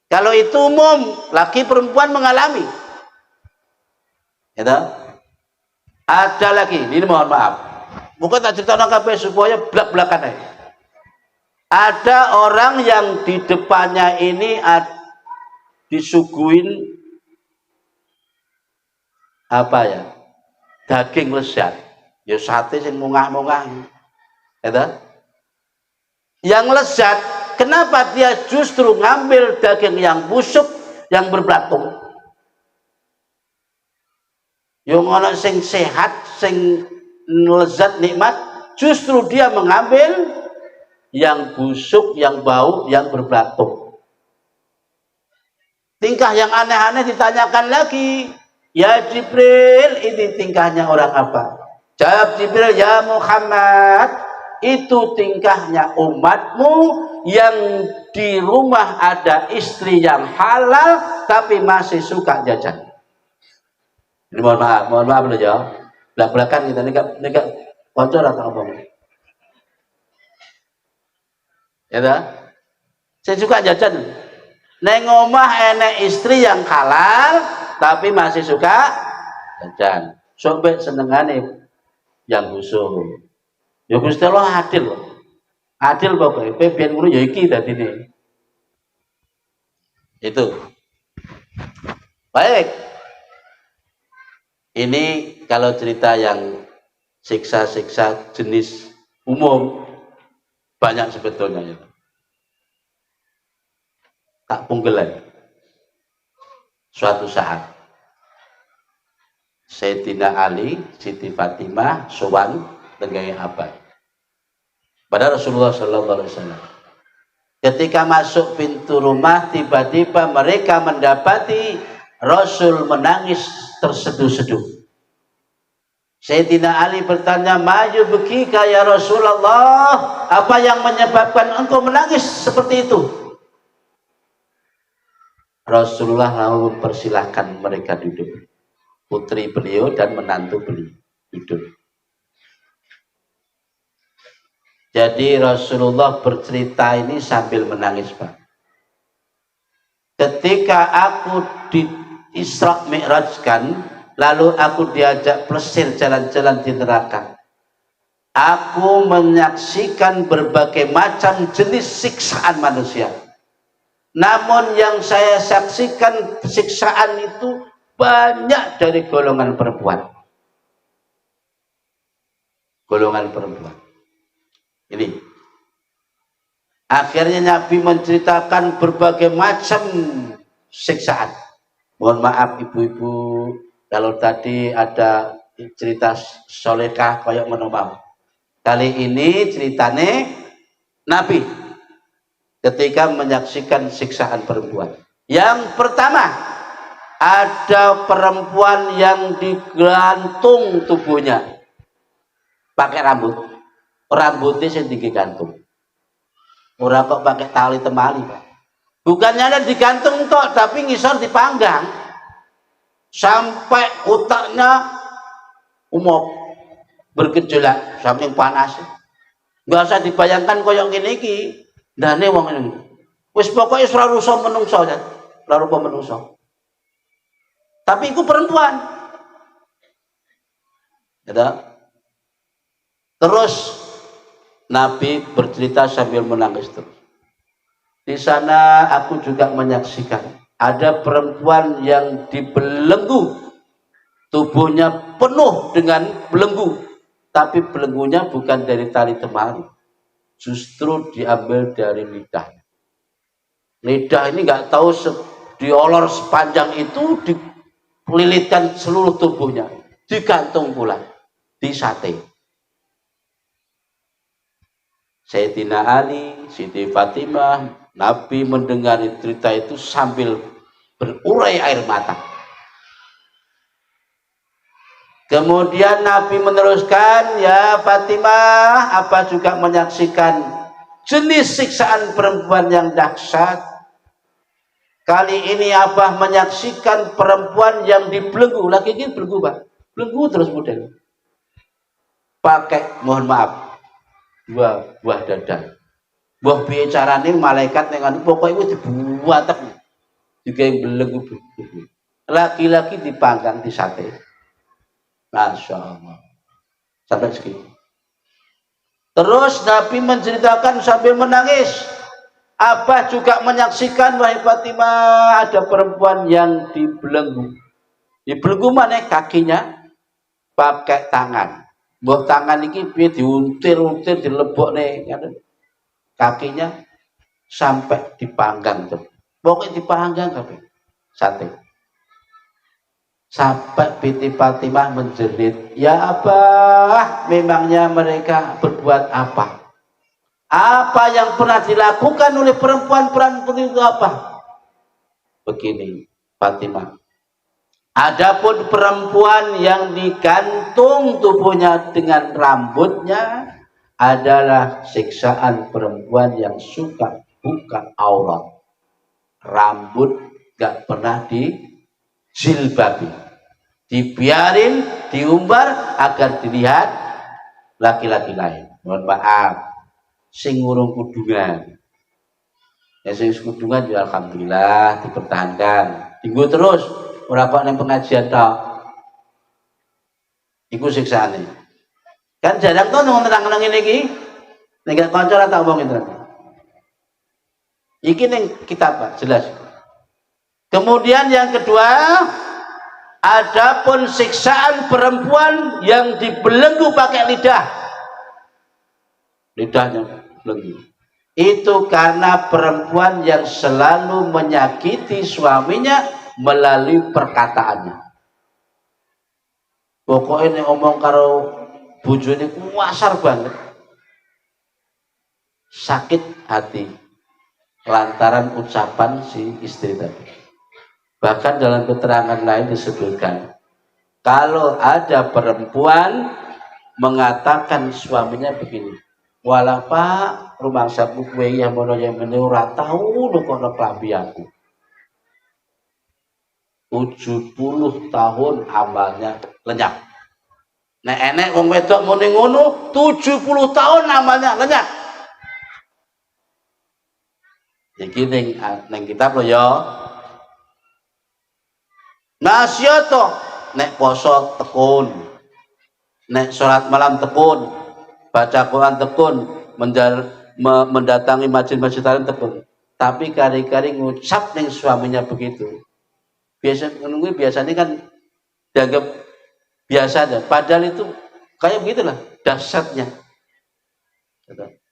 Kalau itu umum, laki perempuan mengalami. Gitu. Ada lagi, ini mohon maaf. Bukan tak cerita kabeh supaya blak-blakan aja. Ada orang yang di depannya ini disuguhin apa ya? Daging lezat. Ya sate sing mungah-mungah. Gitu. Yang lezat, kenapa dia justru ngambil daging yang busuk, yang berbelatung? Yang ono sing sehat, sing lezat nikmat, justru dia mengambil yang busuk, yang bau, yang berbelatung. Tingkah yang aneh-aneh ditanyakan lagi. Ya Jibril, ini tingkahnya orang apa? Jawab Jibril, ya Muhammad, itu tingkahnya umatmu yang di rumah ada istri yang halal tapi masih suka jajan. Ini mohon maaf loh ya. Belak-belakan kita nek konco atau apa? Ya dah. Saya suka jajan. Neng omah enek istri yang halal tapi masih suka jajan. Sampai senengane yang busuk. Ya Gusti Allah adil loh. Adil pokoknya. Biyen ngono ya iki dadine. Itu. Baik. Ini kalau cerita yang siksa-siksa jenis umum banyak sebetulnya ya. Tak punggelan. Suatu saat Sayyidina Ali, Siti Fatimah, sowan dengan abad pada Rasulullah Sallallahu Alaihi Wasallam. Ketika masuk pintu rumah, tiba-tiba mereka mendapati Rasul menangis terseduh-seduh. Sayyidina Ali bertanya, "Maju bekika ya Rasulullah, apa yang menyebabkan engkau menangis seperti itu?" Rasulullah lalu mempersilahkan mereka duduk. Putri beliau dan menantu beliau duduk. Jadi Rasulullah bercerita ini sambil menangis, Pak. Ketika aku di Isra Mi'rajkan, lalu aku diajak plesir jalan-jalan di neraka. Aku menyaksikan berbagai macam jenis siksaan manusia. Namun yang saya saksikan siksaan itu banyak dari golongan perempuan. Golongan perempuan. Ini. Akhirnya Nabi menceritakan berbagai macam siksaan. Mohon maaf ibu-ibu, kalau tadi ada cerita solekah kayak menomau. Kali ini ceritanya Nabi ketika menyaksikan siksaan perempuan. Yang pertama, ada perempuan yang digantung tubuhnya pakai rambutnya yang digantung. Ora kok pakai tali temali, Pak. Bukannya ada digantung tok, tapi ngisor dipanggang sampai otaknya umop bergejolak saking panas. Nggak usah dibayangkan koyong gini iki. Dane wong ini. Wis pokoknya ora rusa menungso ya. Ora rupa menungso. Tapi itu perempuan. Gitu. Terus Nabi bercerita sambil menangis terus. Di sana aku juga menyaksikan ada perempuan yang dibelenggu, tubuhnya penuh dengan belenggu, tapi belenggunya bukan dari tali temali, justru diambil dari lidah. Lidah ini nggak tahu diolor sepanjang itu, dililitkan seluruh tubuhnya, digantung pula, di sate. Sayyidina Ali, Siti Fatimah, Nabi mendengar cerita itu sambil berurai air mata. Kemudian Nabi meneruskan, ya Fatimah, apa juga menyaksikan jenis siksaan perempuan yang dahsyat? Kali ini apa menyaksikan perempuan yang dibelenggu, lagi ini belenggu Pak, belenggu terus model, pakai mohon maaf dua buah dada. Buah bicarane malaikat dengan pokoknya itu dibuat juga yang belenggu, laki-laki dipanggang di sate. Masya Allah. Sampai segitu. Terus Nabi menceritakan sambil menangis. Abah juga menyaksikan, wahai Fatimah, ada perempuan yang dibelenggu. Dibelenggu mana? Kakinya pakai tangan. Buah tangan ini dia diuntir-untir, dilebok nih. Kakinya sampai dipanggang tuh. Pokoknya dipanggang tapi sate. Sampai Binti Fatimah menjerit, ya Abah, memangnya mereka berbuat apa? Apa yang pernah dilakukan oleh perempuan-perempuan itu apa? Begini, Fatimah. Adapun perempuan yang digantung tubuhnya dengan rambutnya adalah siksaan perempuan yang suka buka aurat. Rambut gak pernah dijilbabi. Dibiarin, diumbar agar dilihat laki-laki lain. Mohon maaf, sing ngurung kudungan. Ya sing kudungan ya alhamdulillah dipertahankan. Tinggu terus, ora kok nang pengajian tok. Iku siksaane. Kan jarang to nerang-nerang ngene iki. Nek kanca ora tak omongin terus. Iki ning kitab Pak, jelas. Kemudian yang kedua, adapun siksaan perempuan yang dibelenggu pakai lidah. Lidahnya belenggu. Itu karena perempuan yang selalu menyakiti suaminya melalui perkataannya. Pokoknya ngomong karo bojone kuasar banget. Sakit hati lantaran ucapan si istri tadi. Bahkan dalam keterangan lain disebutkan, kalau ada perempuan mengatakan suaminya begini, walah Pak, rumah sapu kue yang mono yang menurut tahu lu kono klambi aku. 70 tahun amalnya lenyap. Nek enek wong wedok muni ngono, 70 tahun amalnya lenyap. Iki ning kitab lho ya. Nasyato nek poso tekun, nek sholat malam tekun, baca Quran tekun, mendatangi masjid-masjid tekun. Tapi kari-kari ngucap ning suaminya begitu. Biasanya kan dianggap biasa aja. Padahal itu kayak begitulah dahsyatnya.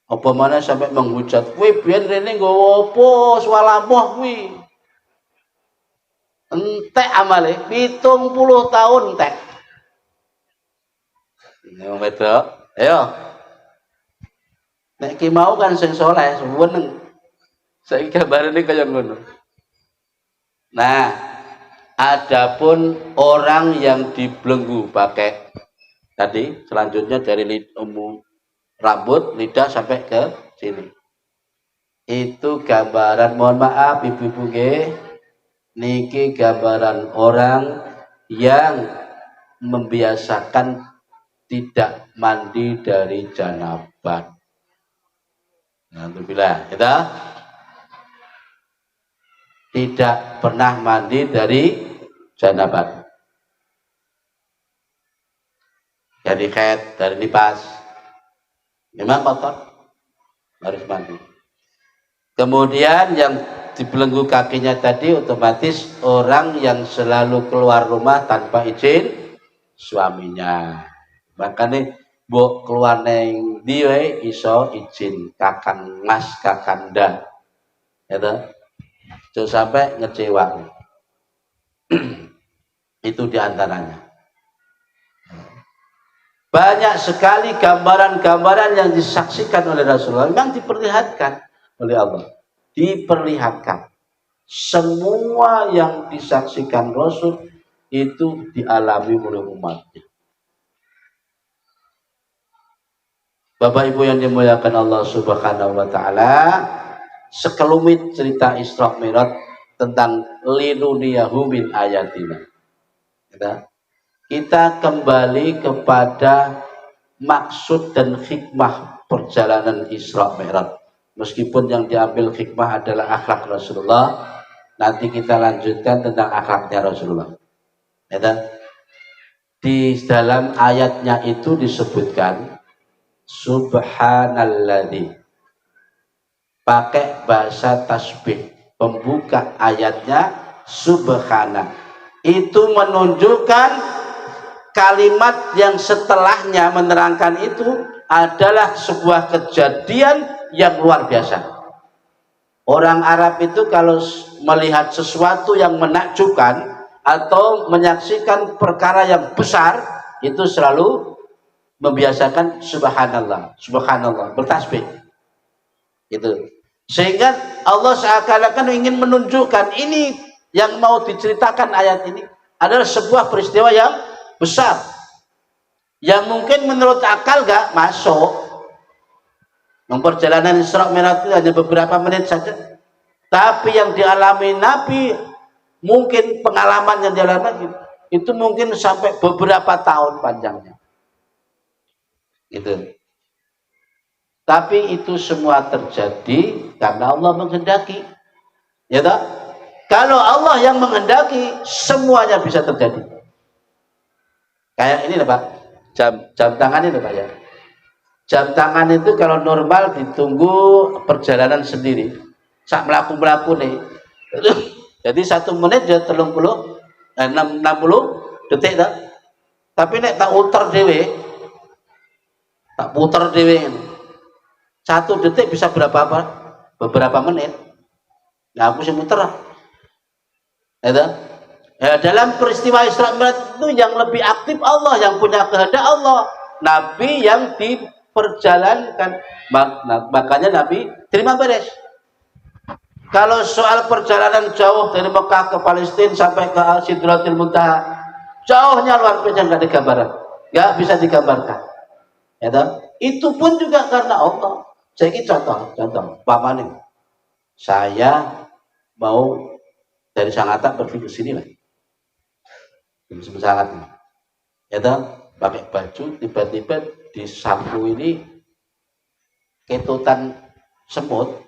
Apa mana sampai menghujat, "Kowe biyen rene nggowo apa swalamoh kuwi?" Entek amale 70 tahun entek. Ini wong wedok, ayo. Nek ki mau kan sing saleh, seneng. Saiki gambarane kaya ngono. Nah, adapun orang yang dibelenggu pakai tadi selanjutnya dari rambut, lidah sampai ke sini. Itu gambaran, mohon maaf ibu-ibu nggih. Niki gambaran orang yang membiasakan tidak mandi dari janabah. Alhamdulillah, kita tidak pernah mandi dari janabah. Dari haid, dari nifas, memang kotor, harus mandi. Kemudian yang dibelenggu kakinya tadi otomatis orang yang selalu keluar rumah tanpa izin suaminya. Makanya mbok keluar neng diwe iso izin kakang mas kakanda. Ya toh? Jangan sampai ngecewa. Itu diantaranya. Banyak sekali gambaran-gambaran yang disaksikan oleh Rasulullah memang diperlihatkan oleh Allah. Diperlihatkan. Semua yang disaksikan Rasul itu dialami oleh umatnya. Bapak Ibu yang dimuliakan Allah Subhanahu wa taala, sekelumit cerita Isra Mi'raj tentang linuniyahu min ayatina. Kita kembali kepada maksud dan hikmah perjalanan Isra Mi'raj. Meskipun yang diambil hikmah adalah akhlak Rasulullah, nanti kita lanjutkan tentang akhlaknya Rasulullah. Di dalam ayatnya itu disebutkan Subhanalladzi, pakai bahasa tasbih. Pembuka ayatnya Subhana, itu menunjukkan kalimat yang setelahnya menerangkan itu adalah sebuah kejadian yang luar biasa. Orang Arab itu kalau melihat sesuatu yang menakjubkan atau menyaksikan perkara yang besar, itu selalu membiasakan subhanallah, subhanallah, bertasbih. Itu. Sehingga Allah seakan-akan ingin menunjukkan ini yang mau diceritakan ayat ini adalah sebuah peristiwa yang besar. Yang mungkin menurut akal gak masuk. Perjalanan Isra Mi'raj itu hanya beberapa menit saja. Tapi yang dialami Nabi, mungkin pengalaman yang dialami itu mungkin sampai beberapa tahun panjangnya. Gitu. Tapi itu semua terjadi karena Allah menghendaki. Ya tak? Kalau Allah yang menghendaki, semuanya bisa terjadi. Kayak ini Pak, jam tangan ini Pak ya. Jam tangan itu kalau normal ditunggu perjalanan sendiri. Sak melaku nih. Jadi 1 menit jadi 60 detik tak? Tapi nek tak puter dewe. 1 detik bisa beberapa menit. Nah aku sih muter lah. Ya, dalam peristiwa Isra Mi'raj itu yang lebih aktif Allah, yang punya kehendak Allah. Nabi yang diperjalankan. Makanya Nabi terima beres. Kalau soal perjalanan jauh dari Mekah ke Palestina sampai ke Sidratul Muntaha, jauhnya luar biasa, nggak ada gambaran, nggak bisa digambarkan. Ya, itu pun juga karena Allah. Saya ini contoh, Pak Maning. Saya mau dari Sangatta pergi ke sini lah. Sangat. Ya, pakai baju, tiba-tiba di sapu ini ketutan semut.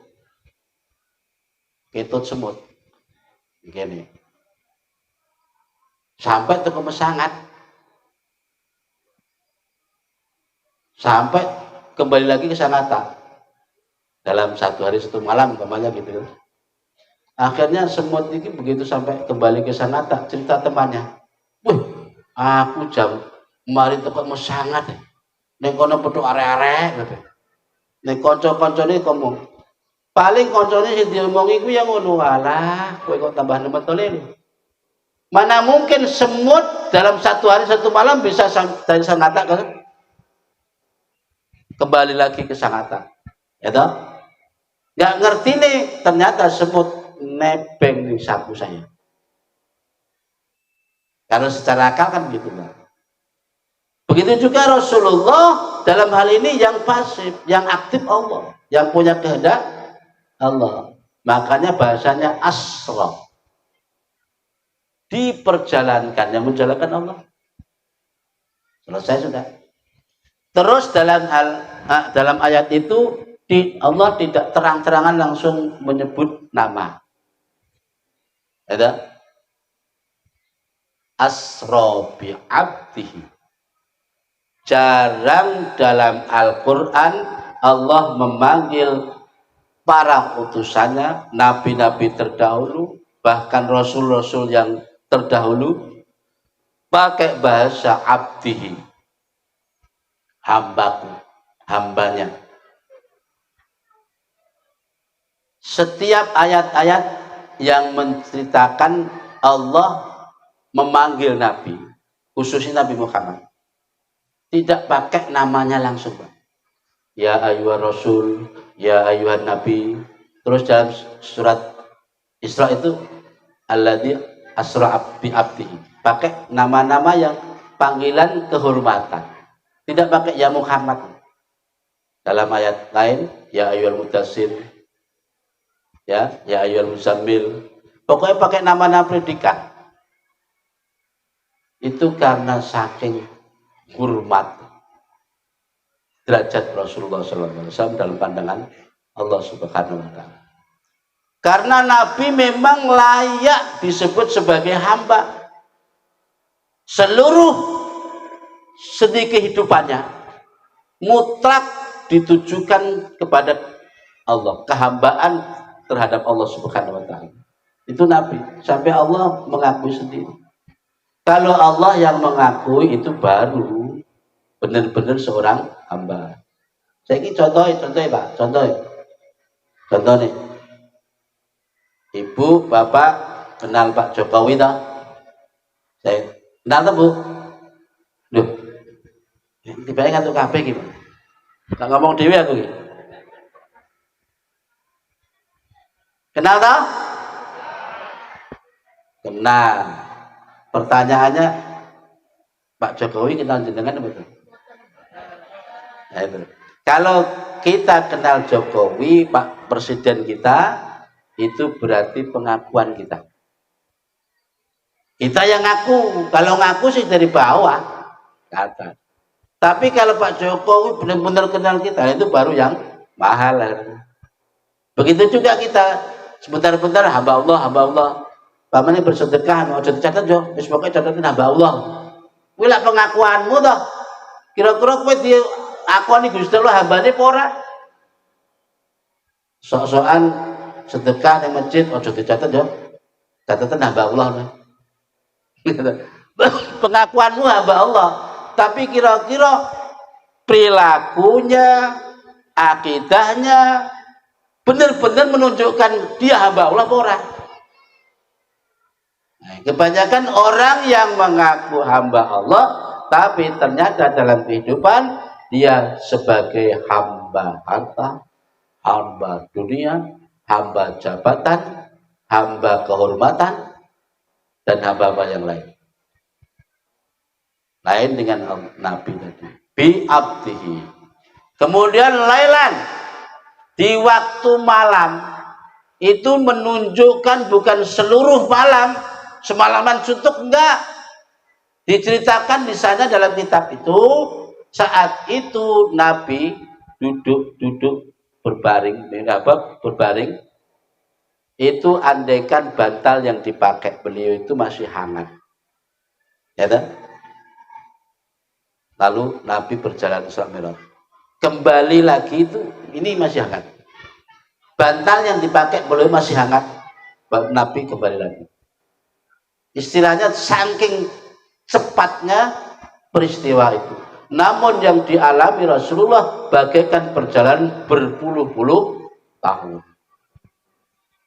Ketut semut. Begini. Sampai ke Mesangat. Sampai kembali lagi ke Sangatta. Dalam 1 hari 1 malam umpamanya gitu. Akhirnya semut ini begitu sampai kembali ke Sangatta, cerita temannya, "Wih, aku jam kemarin tekok Mesangat. Nek kono petuk arek-arek gitu. Nek kanca-kancane ngomong, paling kancane sing diomongi ku yang ngono, alah, kowe kok tambah nemet tole. Mana mungkin semut dalam 1 hari 1 malam bisa dari Sangatta kembali lagi ke Sangatta. Ya toh? Nggak ngerti nih, ternyata semut nebeng di sapu saya. Kalau secara akal kan gitu kan. Begitu juga Rasulullah dalam hal ini yang pasif, yang aktif Allah, yang punya kehendak Allah. Makanya bahasanya asra. Diperjalankan, yang menjalankan Allah. Selesai sudah. Terus dalam ayat itu Allah tidak terang-terangan langsung menyebut nama. Ada asra bi abdihi. Jarang dalam Al-Quran Allah memanggil para utusannya, nabi-nabi terdahulu, bahkan rasul-rasul yang terdahulu, pakai bahasa abdihi, hambaku, hambanya. Setiap ayat-ayat yang menceritakan Allah memanggil Nabi, khususnya Nabi Muhammad, tidak pakai namanya langsung, Pak. Ya ayyuhar rasul, ya ayyuhan nabi. Terus dalam surat Isra itu alladzi asra bi abdihi, pakai nama-nama yang panggilan kehormatan, tidak pakai ya Muhammad. Dalam ayat lain, ya ayyuhal mudassir, ya ayyuhal muzammil. Pokoknya pakai nama-nama predikat. Itu karena saking hormat derajat Rasulullah SAW dalam pandangan Allah Subhanahu wa Ta'ala. Karena Nabi memang layak disebut sebagai hamba. Seluruh sendi kehidupannya mutlak ditujukan kepada Allah, kehambaan terhadap Allah Subhanahu wa Ta'ala. Itu Nabi, sampai Allah mengakui sendiri. Kalau Allah yang mengakui itu baru benar-benar seorang hamba. Saya ini contoh Pak, contoh nih. Ibu, bapak kenal Pak Jokowi toh? Saya kenal toh Bu? Duh, tiba-tiba ngantuk kabeh gimana? Nggak ngomong dewi aku gitu. Kenal toh? Kenal. Pertanyaannya, Pak Jokowi kenal jenengan apa tuh? Nah, itu. Kalau kita kenal Jokowi, Pak Presiden kita, itu berarti pengakuan kita. Kita yang ngaku, kalau ngaku sih dari bawah ke atas. Tapi kalau Pak Jokowi benar-benar kenal kita, itu baru yang mahal. Begitu juga kita, sebentar-bentar hamba Allah. Pamane bersedekah, mau dicatat jo, wis pokoke catatin hamba Allah. Kuwi lak pengakuanmu toh. Kira-kira kowe diakoni Gusti Allah hambane apa ora? Sok-sokan sedekah ning masjid aja dicatat yo. Catatan hamba Allah. Pengakuanmu hamba Allah, tapi kira-kira perilakunya, akidahnya benar-benar menunjukkan dia hamba Allah apa ora? Kebanyakan orang yang mengaku hamba Allah, tapi ternyata dalam kehidupan dia sebagai hamba harta, hamba dunia, hamba jabatan, hamba kehormatan, dan hamba-hamba yang lain. Lain dengan Nabi tadi. Bi abdihi. Kemudian lailan, di waktu malam, itu menunjukkan bukan seluruh malam, semalaman suntuk, enggak. Diceritakan di sana dalam kitab itu, saat itu Nabi duduk berbaring, itu andaikan bantal yang dipakai beliau itu masih hangat. Ya kan? Lalu Nabi berjalan Isra Mi'raj. Kembali lagi itu, ini masih hangat. Bantal yang dipakai beliau masih hangat. Nabi kembali lagi. Istilahnya saking cepatnya peristiwa itu. Namun yang dialami Rasulullah bagaikan perjalanan berpuluh-puluh tahun.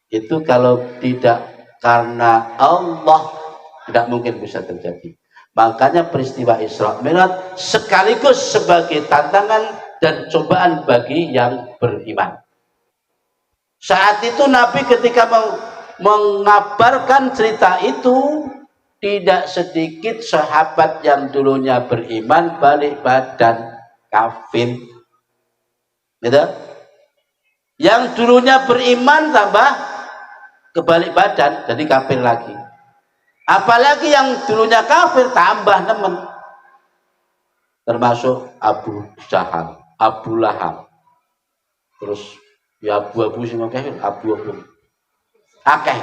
Itu kalau tidak karena Allah tidak mungkin bisa terjadi. Makanya peristiwa Isra Mi'raj sekaligus sebagai tantangan dan cobaan bagi yang beriman. Saat itu Nabi ketika mengabarkan cerita itu, tidak sedikit sahabat yang dulunya beriman balik badan kafir. Gitu? Yang dulunya beriman tambah kebalik badan jadi kafir lagi. Apalagi yang dulunya kafir tambah nemen. Termasuk Abu Jahal, Abu Lahab. Terus ya abu-abu sing kafir, abu-abu. Akeh.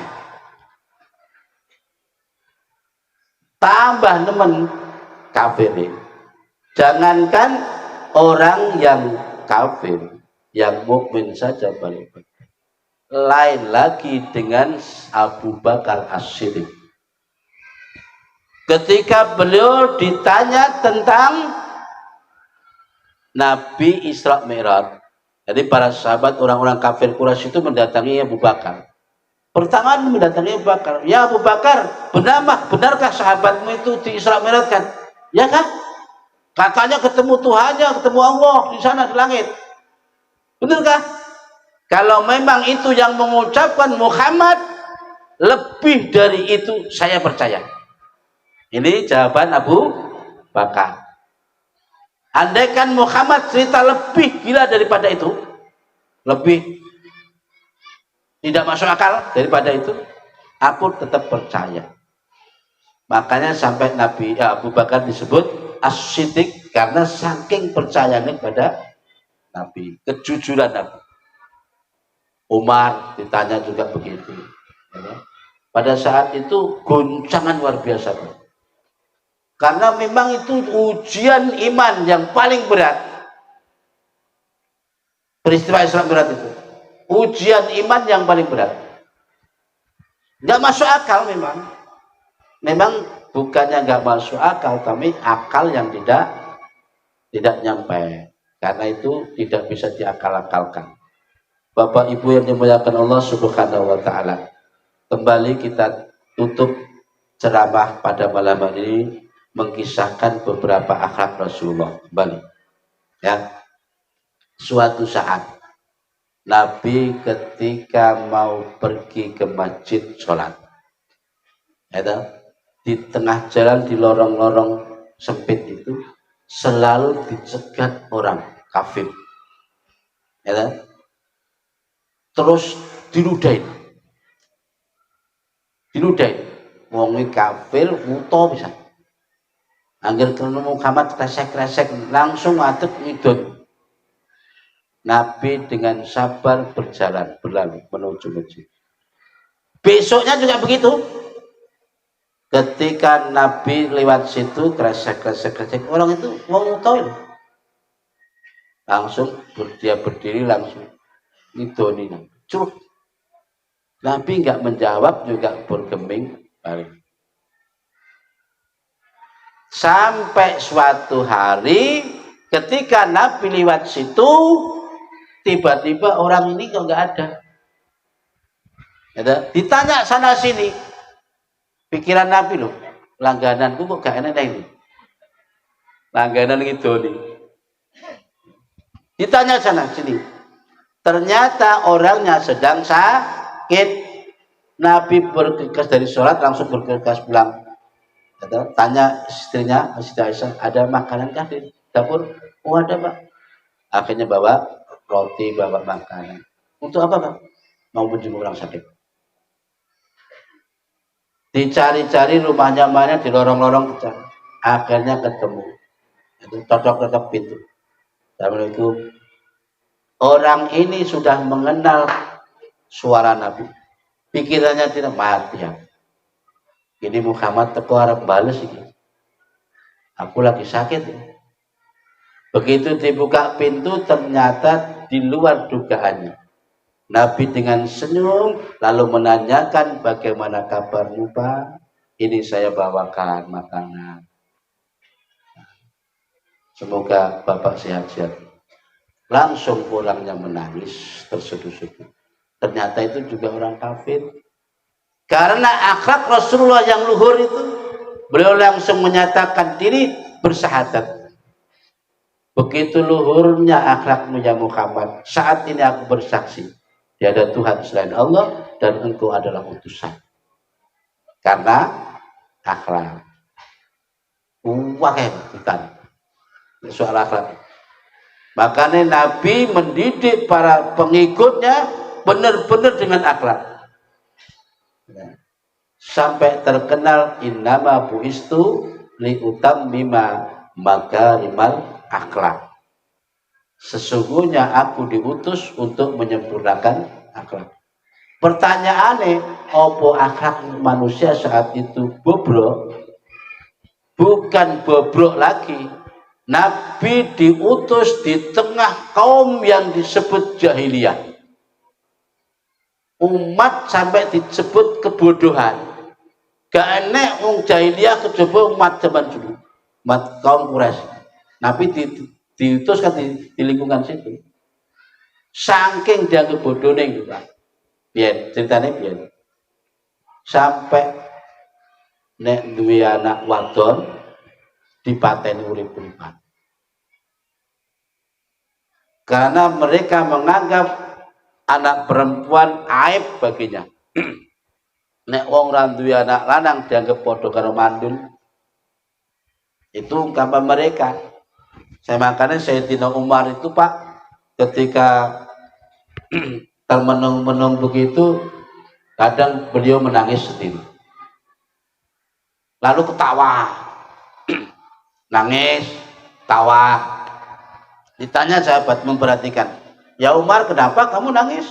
Tambah nemen kafir. Jangankan orang yang kafir, yang mukmin saja balik. Lain lagi dengan Abu Bakar As-Siddiq. Ketika beliau ditanya tentang Nabi Isra Mi'raj, jadi para sahabat orang-orang kafir Quraisy itu mendatangi Abu Bakar. Pertama mendatangi Abu Bakar. Ya Abu Bakar, benarkah sahabatmu itu di Isra Mi'raj kan? Ya kan? Katanya ketemu Tuhannya, ketemu Allah di sana di langit. Benarkah? Kalau memang itu yang mengucapkan Muhammad, lebih dari itu saya percaya. Ini jawaban Abu Bakar. Andaikan Muhammad cerita lebih gila daripada itu, lebih tidak masuk akal daripada itu, aku tetap percaya. Makanya sampai Nabi Abu Bakar disebut as-siddiq karena saking percayanya kepada Nabi, kejujuran Nabi. Umar ditanya juga begitu. Pada saat itu goncangan luar biasa. Karena memang itu ujian iman yang paling berat. Peristiwa Isra Mi'raj itu. Ujian iman yang paling berat. Nggak masuk akal memang. Memang bukannya nggak masuk akal, tapi akal yang tidak nyampe. Karena itu tidak bisa diakal-akalkan. Bapak Ibu yang dimuliakan Allah Subhanahu wa taala. Kembali kita tutup ceramah pada malam hari ini mengisahkan beberapa akhlak Rasulullah. Kembali. Ya. Suatu saat Nabi ketika mau pergi ke masjid sholat. Ya, di tengah jalan di lorong-lorong sempit itu selalu dicegat orang kafir, ya, terus diludahin, wongi kafir muto bisa. Angger ketemu Muhammad kresek-kresek langsung ngadeg ngidul. Nabi dengan sabar berjalan berlalu menuju masjid. Besoknya juga begitu. Ketika Nabi lewat situ kresek orang itu mau ngutoi, langsung dia berdiri langsung ngidoni curug. Nabi nggak menjawab juga bergeming balik. Sampai suatu hari ketika Nabi lewat situ tiba-tiba orang ini kok nggak ada. Ditanya sana sini. Pikiran Nabi loh, langgananku kok gak enak ini. Langganan gitu nih. Ditanya sana sini. Ternyata orangnya sedang sakit. Nabi bergegas dari sholat langsung bergegas pulang. Tanya istrinya, Siti Aisyah, ada makanan kah di dapur? Oh ada Pak. Akhirnya bawa roti, bawa makanan. Untuk apa Pak? Mau menjenguk orang sakit. Dicari-cari rumahnya mana di lorong-lorong, akhirnya ketemu. Itu cocok-cocok pintu. Assalamualaikum. Orang ini sudah mengenal suara Nabi. Pikirannya tidak mati ya. Ini Muhammad teko arep bales iki. Aku lagi sakit ya. Begitu dibuka pintu ternyata di luar dugaannya. Nabi dengan senyum lalu menanyakan bagaimana kabarmu Pak? Ini saya bawakan makanan. Semoga Bapak sehat-sehat. Langsung orangnya menangis terseduh-seduh. Ternyata itu juga orang kafir. Karena akhlak Rasulullah yang luhur itu, beliau langsung menyatakan diri bersahadat. Begitu luhurnya akhlakmu ya Muhammad. Saat ini aku bersaksi. Tiada Tuhan selain Allah dan engkau adalah utusan. Karena akhlak. Wah bukan. Soal akhlak. Makanya Nabi mendidik para pengikutnya benar-benar dengan akhlak. Sampai terkenal innama buistu li utammima makarimal akhlak. Sesungguhnya aku diutus untuk menyempurnakan akhlak. Pertanyaannya, apa akhlak manusia saat itu bobrok? Bukan bobrok lagi. Nabi diutus di tengah kaum yang disebut jahiliyah. Umat sampai disebut kebodohan. Gak enek wong jahiliyah kejaba umat zaman dulu. Umat kaum Quraisy. Nabi diutus kan di lingkungan situ. Saking dia kebodohnya gitu Pak. Biar ceritanya biar. Sampai nek duwe anak wadon dipateni urip-uripan. Karena mereka menganggap anak perempuan aib baginya. Nek wong ra duwe anak lanang dianggap padha karo mandul. Itu ungkapan mereka. Saya makanya Sayyidina Umar itu Pak, ketika termenung-menung begitu, kadang beliau menangis sendiri. Lalu ketawa, nangis, tawa. Ditanya sahabat memperhatikan, ya Umar kenapa kamu nangis?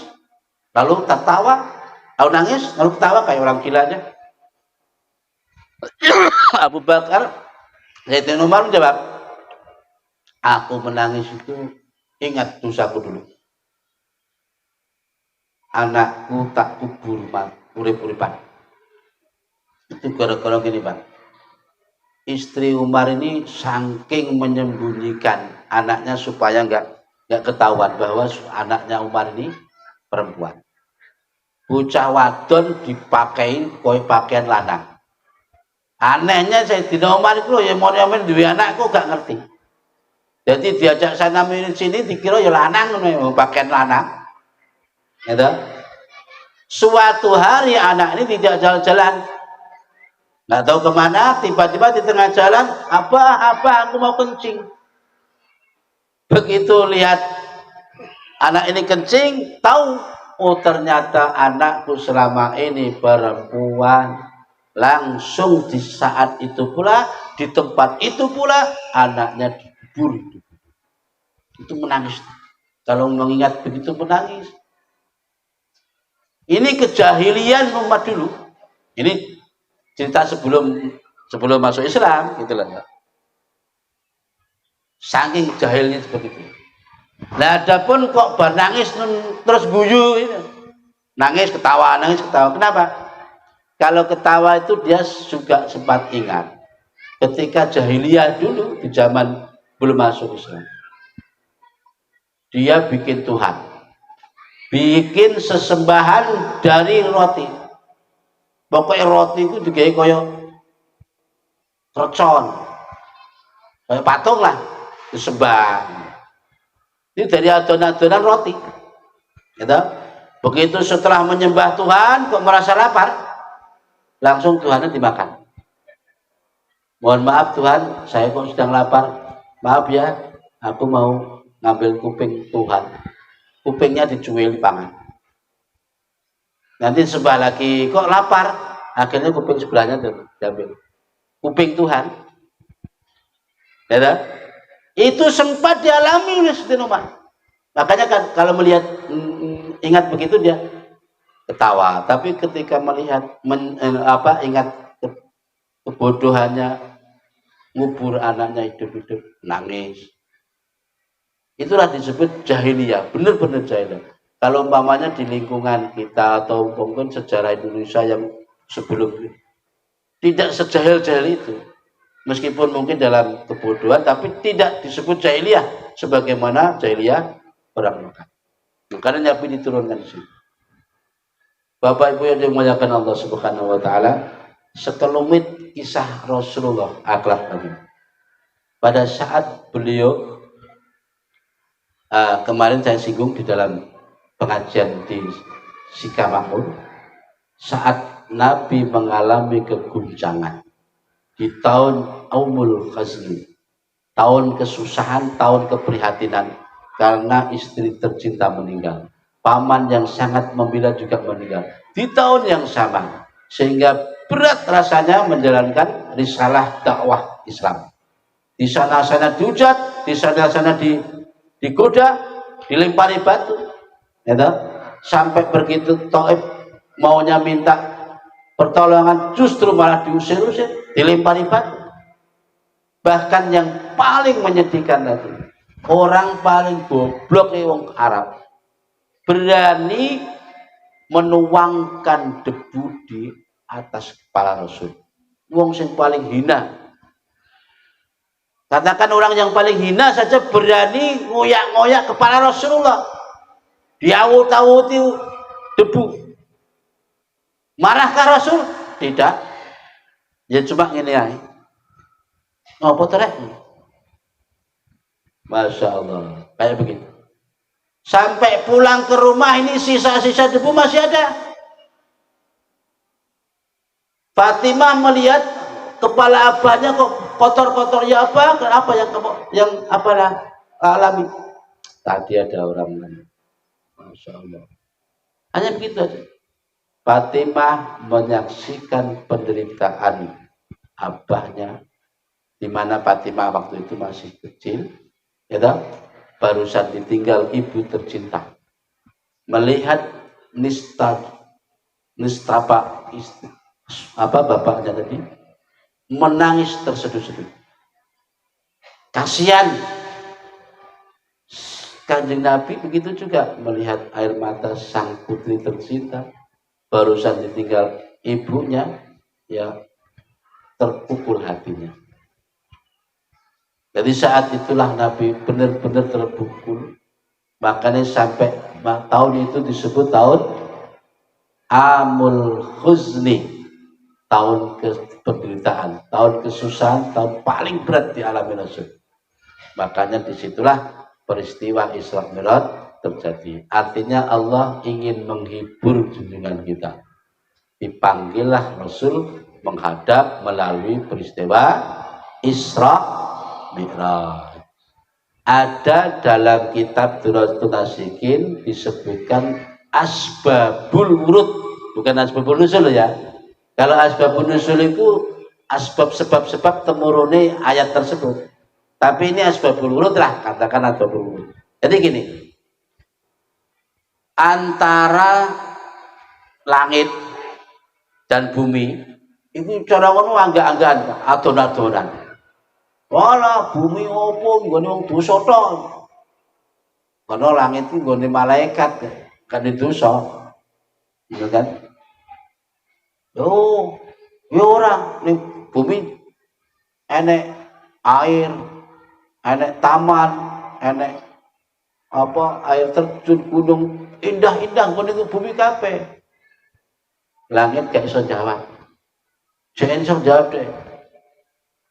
Lalu tertawa, lalu nangis, lalu ketawa kayak orang gila aja. Abu Bakar, Sayyidina Umar menjawab, aku menangis itu ingat dosaku dulu. Anakku tak kubur urip-uripan. Itu gara-gara gini Pak. Istri Umar ini saking menyembunyikan anaknya supaya nggak ketahuan bahwa anaknya Umar ini perempuan. Bocah wadon dipakein koi pakaian lanang. Anehnya Sayyidina Umar itu ya mau nyamin dua anak kok gak ngerti. Jadi diajak sana sini dikira ya lanang pakaian lanang. Gitu. Suatu hari anak ini tidak jalan-jalan, nggak tahu kemana, tiba-tiba di tengah jalan, apa aku mau kencing. Begitu lihat anak ini kencing, tahu, oh ternyata anakku selama ini perempuan. Langsung di saat itu pula, di tempat itu pula, anaknya dikubur. Itu menangis. Kalau mengingat begitu menangis. Ini kejahilian umat dulu. Ini cerita sebelum masuk Islam, gitu lah. Saking jahilnya seperti itu. Nah, adapun kok nangis terus guyu itu. Nangis ketawa. Kenapa? Kalau ketawa itu dia juga sempat ingat ketika jahiliyah dulu di zaman belum masuk Islam. Dia bikin Tuhan. Bikin sesembahan dari roti. Pokoknya roti itu digawe kaya krecon. Kayak patung lah, disembah. Ini dari adonan-adonan roti. Gitu. Begitu setelah menyembah Tuhan kok merasa lapar, langsung Tuhannya dimakan. Mohon maaf Tuhan, saya kok sedang lapar. Maaf ya, aku mau ngambil kuping Tuhan. Kupingnya dicuil pangan. Nanti sebelah lagi kok lapar, akhirnya kuping sebelahnya diambil. Kuping Tuhan. Ya, itu sempat dialami oleh Sayyidina Umar. Makanya kan kalau melihat ingat begitu dia ketawa, tapi ketika melihat ingat kebodohannya ngubur anaknya hidup-hidup nangis. Itulah disebut jahiliyah, benar-benar jahiliyah. Kalau umpamanya di lingkungan kita atau mungkin sejarah Indonesia yang sebelum ini, tidak sejahil-jahil itu. Meskipun mungkin dalam kebodohan, tapi tidak disebut jahiliyah sebagaimana jahiliyah orang Mekah. Karena Nabi diturunkan di sini. Bapak Ibu yang dimuliakan Allah Subhanahu wa taala, sekelumit kisah Rasulullah akhlak Nabi. Pada saat beliau kemarin saya singgung di dalam pengajian di Sikamakmur, saat Nabi mengalami keguncangan di tahun Aumul Khazni, tahun kesusahan, tahun keprihatinan karena istri tercinta meninggal, paman yang sangat membela juga meninggal di tahun yang sama, sehingga berat rasanya menjalankan risalah dakwah Islam. Di sana-sana dihujat, di sana-sana digoda, dilempari batu, ya, sampai begitu Taif maunya minta pertolongan justru malah diusir-usir, dilempari batu. Bahkan yang paling menyedihkan lagi, orang paling goblok wong Arab berani menuangkan debu di atas kepala Rasul. Wong sing paling hina. Katakan orang yang paling hina saja berani ngoyak-ngoyak kepala Rasulullah. Diawut-awuti debu. Marahkah Rasul? Tidak. Ya cuma ngene ae. Ngopo to rek? Masya Allah. Kayak begitu. Sampai pulang ke rumah ini sisa-sisa debu masih ada. Fatimah melihat kepala abahnya kok kotor-kotor ya apa? Apa yang kamu yang apalah alami? Tadi ada orang lain. Masya Allah. Hanya begitu aja. Fatimah menyaksikan penderitaan abahnya, di mana Fatimah waktu itu masih kecil, ya toh? Barusan ditinggal ibu tercinta. Melihat nistapa apa bapaknya tadi menangis terseduh-seduh. Kasihan. Kanjeng Nabi begitu juga melihat air mata sang putri tercinta barusan ditinggal ibunya, ya terpukul hatinya. Jadi saat itulah Nabi benar-benar terpukul. Makanya sampai tahun itu disebut tahun Amul Huzni, tahun penderitaan, tahun kesusahan, tahun paling berat di alam Rasul. Makanya disitulah peristiwa Isra Mi'raj terjadi. Artinya Allah ingin menghibur junjungan kita. Dipanggillah Rasul menghadap melalui peristiwa Isra Mi'raj. Ada dalam kitab Duratul Nasikin disebutkan asbabul wurud, bukan asbabul nusul ya. Kalau asbabul nusul itu sebab-sebab temurune ayat tersebut. Tapi ini asbabul wurud lah, katakan asbabul wurud. Jadi gini, antara langit dan bumi itu cara ngono angga-anggaan, adon-adonan. Wala bumi opo nggone wong dosa to. Kono langit itu nggone malaikat kan dosa. Gitu kan? Yo ora ning bumi enek air, enek taman, enek apa air terjun gunung indah-indah ngono itu bumi kabeh. Langit gak iso jawab. Jangan iso jawab deh.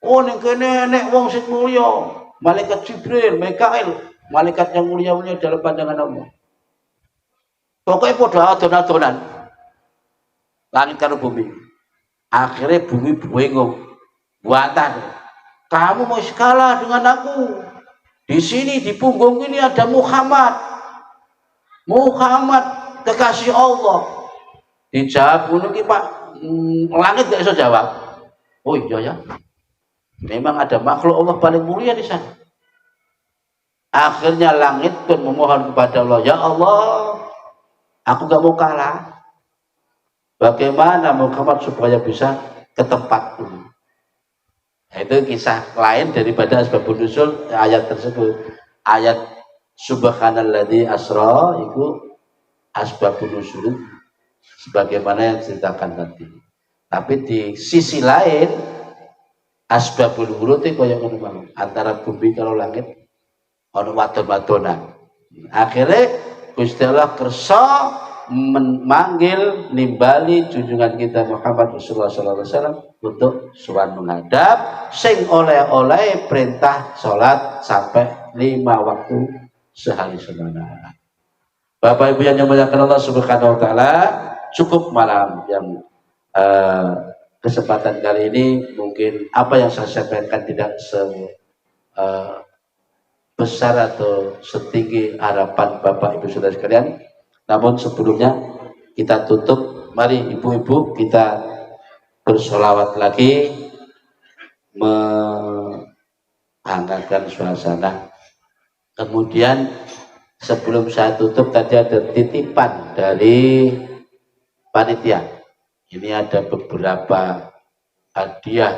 Oh ning kene nek wong sing mulya, malaikat Jibril, Mikail, malaikat yang mulia-mulia dalam pandangan Allah. Pokoknya padha adon-adonan. Langit karo bumi. Akhirnya bumi bingung. Buatan. Kamu mau kalah dengan aku. Di sini di punggung ini ada Muhammad. Muhammad kekasih Allah. Dijawab ngono ki Pak, langit gak iso jawab. Oh iya ya. Memang ada makhluk Allah paling mulia di sana. Akhirnya langit pun memohon kepada Allah, ya Allah, aku gak mau kalah. Bagaimana Muhammad supaya bisa ke tempatku? Nah, itu kisah lain daripada asbabun nuzul ayat tersebut. Ayat subhanalladzi asra itu asbabun nuzul sebagaimana yang diceritakan tadi. Tapi di sisi lain asbabul wurud itu kaya ngono antara bumi karo langit ana wadon-wadonan. Akhirnya Gusti Allah kersa memanggil nimbali junjungan kita Muhammad Rasulullah SAW untuk sowan menghadap sing oleh-oleh perintah sholat sampai 5 waktu sehari semalam. Bapak Ibu yang dimuliakan Allah Subhanahu wa taala, cukup malam yang kesempatan kali ini mungkin apa yang saya sampaikan tidak besar atau setinggi harapan Bapak Ibu Saudara sekalian. Namun sebelumnya kita tutup, mari ibu-ibu kita bersolawat lagi menghangatkan suasana. Kemudian sebelum saya tutup tadi ada titipan dari panitia. Ini ada beberapa hadiah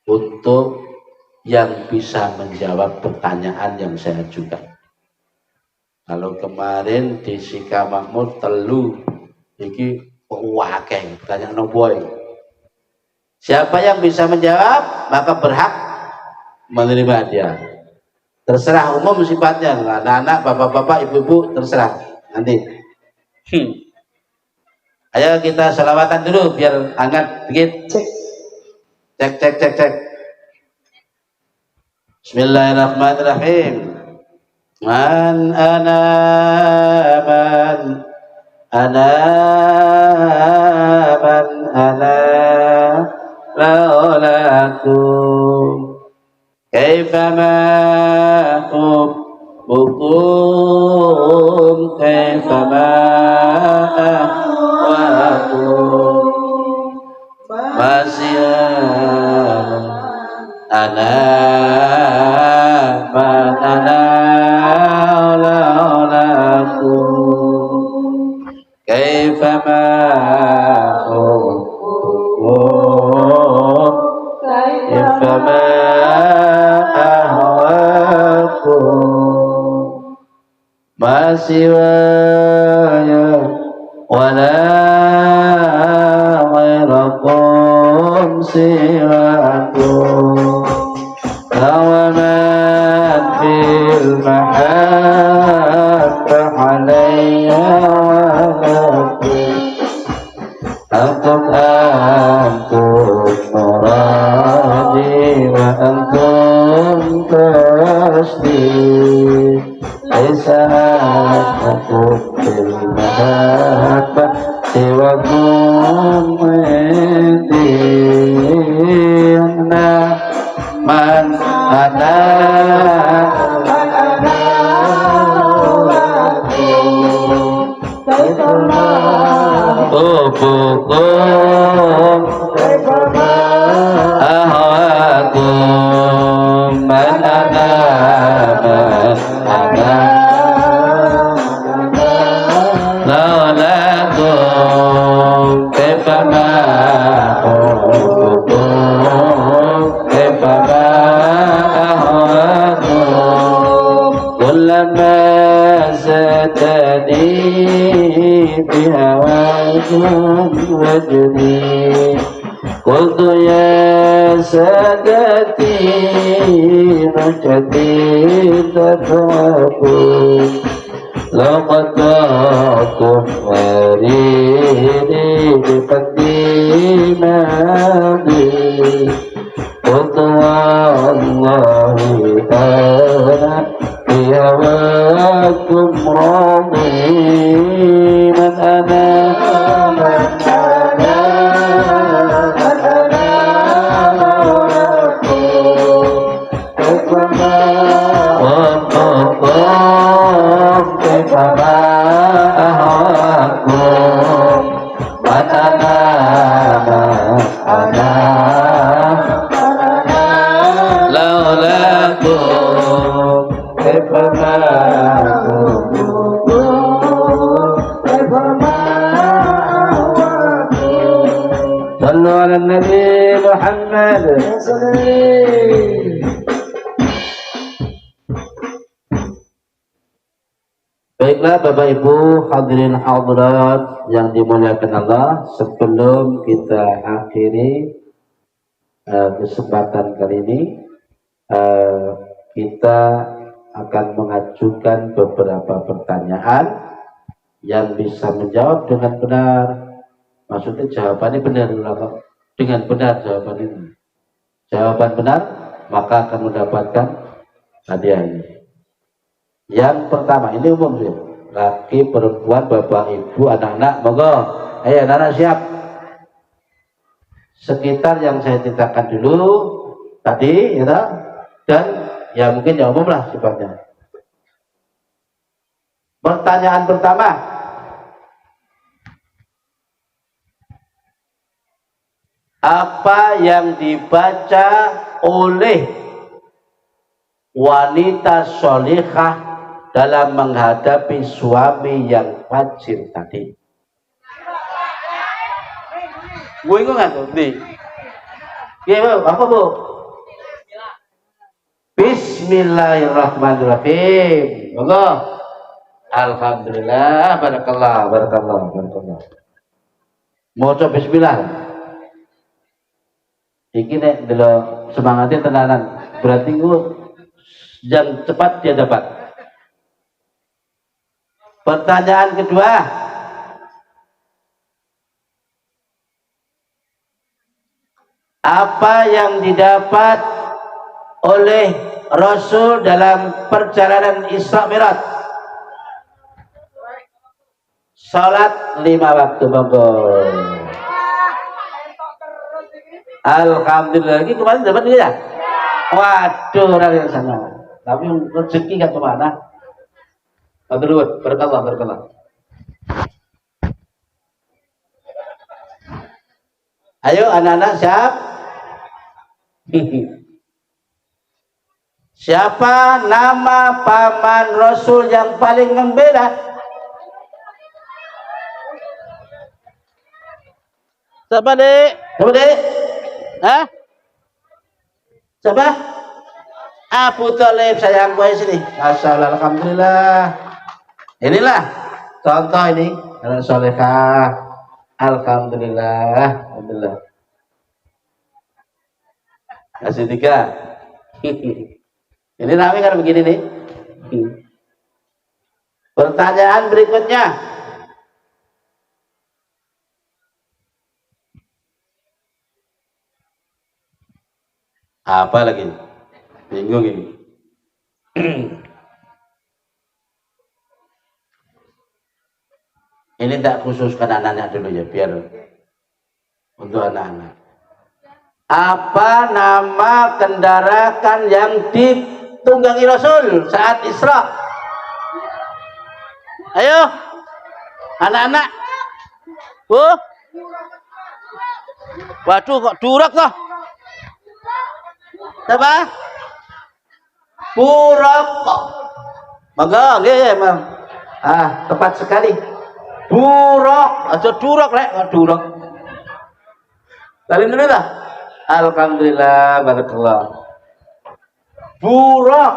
untuk yang bisa menjawab pertanyaan yang saya ajukan. Kalau kemarin di Sika Mahmud telu, iki wakeng pertanyaan noboy. Siapa yang bisa menjawab maka berhak menerima hadiah. Terserah umum sifatnya, anak-anak, bapak-bapak, ibu-ibu terserah nanti. Ayo kita selawatan dulu biar hangat dikit. Cek. Bismillahirrahmanirrahim. Man ana لولاكم كيفما حبكم كيفما أهواكم masih ana man ana laulakum kaifama kaifama ahwakum masih wala غيركم سواكم ومن في المحبة علي ولكم أنتم مرادي وأنتم قصدي ليس أحدكم في المحبة سواكم دينا من أنا أحبكم أهواكم من أنا لولاكم كيفما أحبكم كيفما أهواكم كلما زادني بهواكم وجدي قلت يا سادتي رشدي تدعوكم لقد ضاقكم وريدي بقديماتي قلت والله أنا بهواكم راضي من أنا صلوا على النبي محمد. Baiklah Bapak Ibu hadirin hadirat yang dimuliakan Allah, sebelum kita akhiri kesempatan kali ini, kita akan mengajukan beberapa pertanyaan yang bisa menjawab dengan benar. Maksudnya jawabannya benar, dengan benar jawaban ini. Jawaban benar, maka akan mendapatkan hadiah ini. Yang pertama, ini umum sih. Laki, perempuan, bapak, ibu, anak-anak, monggo. Ayo, anak-anak siap. Sekitar yang saya ceritakan dulu tadi, ya, dan ya mungkin ya umum lah sifatnya. Pertanyaan pertama. Apa yang dibaca oleh wanita sholihah dalam menghadapi suami yang fajir tadi? Bu ingat nggak tuh? Nih, ya, apa bu? Bismillahirrahmanirrahim. Allah, alhamdulillah, barakallah, barakallah, barakallah. Mau coba Bismillah. Iki nek delok semangatnya tenanan. Berarti gua yang cepat dia dapat. Pertanyaan kedua. Apa yang didapat oleh Rasul dalam perjalanan Isra Mi'raj? Salat 5 waktu, monggo. Alhamdulillah. Lagi kemarin dapat dia ya? Waduh, orang yang sana. Tapi rezeki gak kemana? Aduh, berkala, berkala. Ayo anak-anak siap? Siapa nama paman Rasul yang paling membela? Siapa dek? Siapa dek? Hah? Siapa? Abu Thalib sayang gue sini. Masyaallah, alhamdulillah. Inilah contoh ini anak solehah. Alhamdulillah, alhamdulillah. Kasih 3. Ini rame kan begini nih. Pertanyaan berikutnya. Apa lagi? Bingung ini. Ini tak khususkan anak-anak dulu ya, biar untuk anak-anak. Apa nama kendaraan yang ditunggangi Rasul saat Isra? Ayo, anak-anak. Waduh, kok durak toh? Siapa? Buruk. Mangga, nggih, Mang. Tepat sekali. Buruk, aja durak rek, kok durak. Kalian dulu dah. Alhamdulillah, barakallah. Buruk.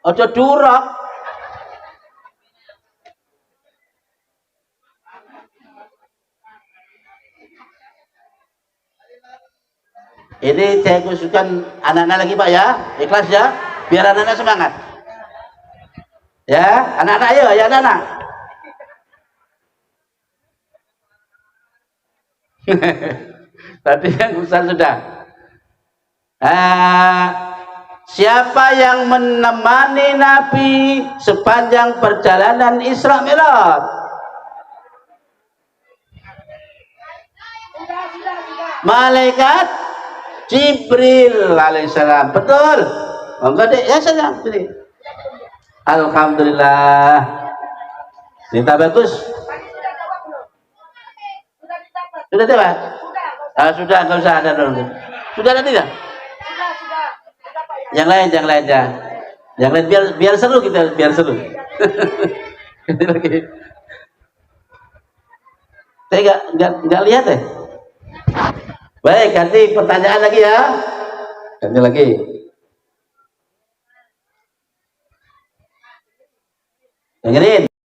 Aja durak. Ini saya khususkan anak-anak lagi Pak ya, ikhlas ya, biar anak-anak semangat. Ya, anak-anak ayo, ya anak-anak. Tadi yang Ustaz sudah. Siapa yang menemani Nabi sepanjang perjalanan Isra Mi'raj? Malaikat Jibril alaihissalam. Betul? Enggak deh, ya saja. Alhamdulillah. Cerita bagus. Sudah tidak? Sudah, enggak usah ada dulu. Sudah ada tidak? Sudah. Yang lain ya. Yang lain biar seru kita, biar seru. Saya enggak lihat deh. Baik, ganti pertanyaan lagi ya. Ganti lagi.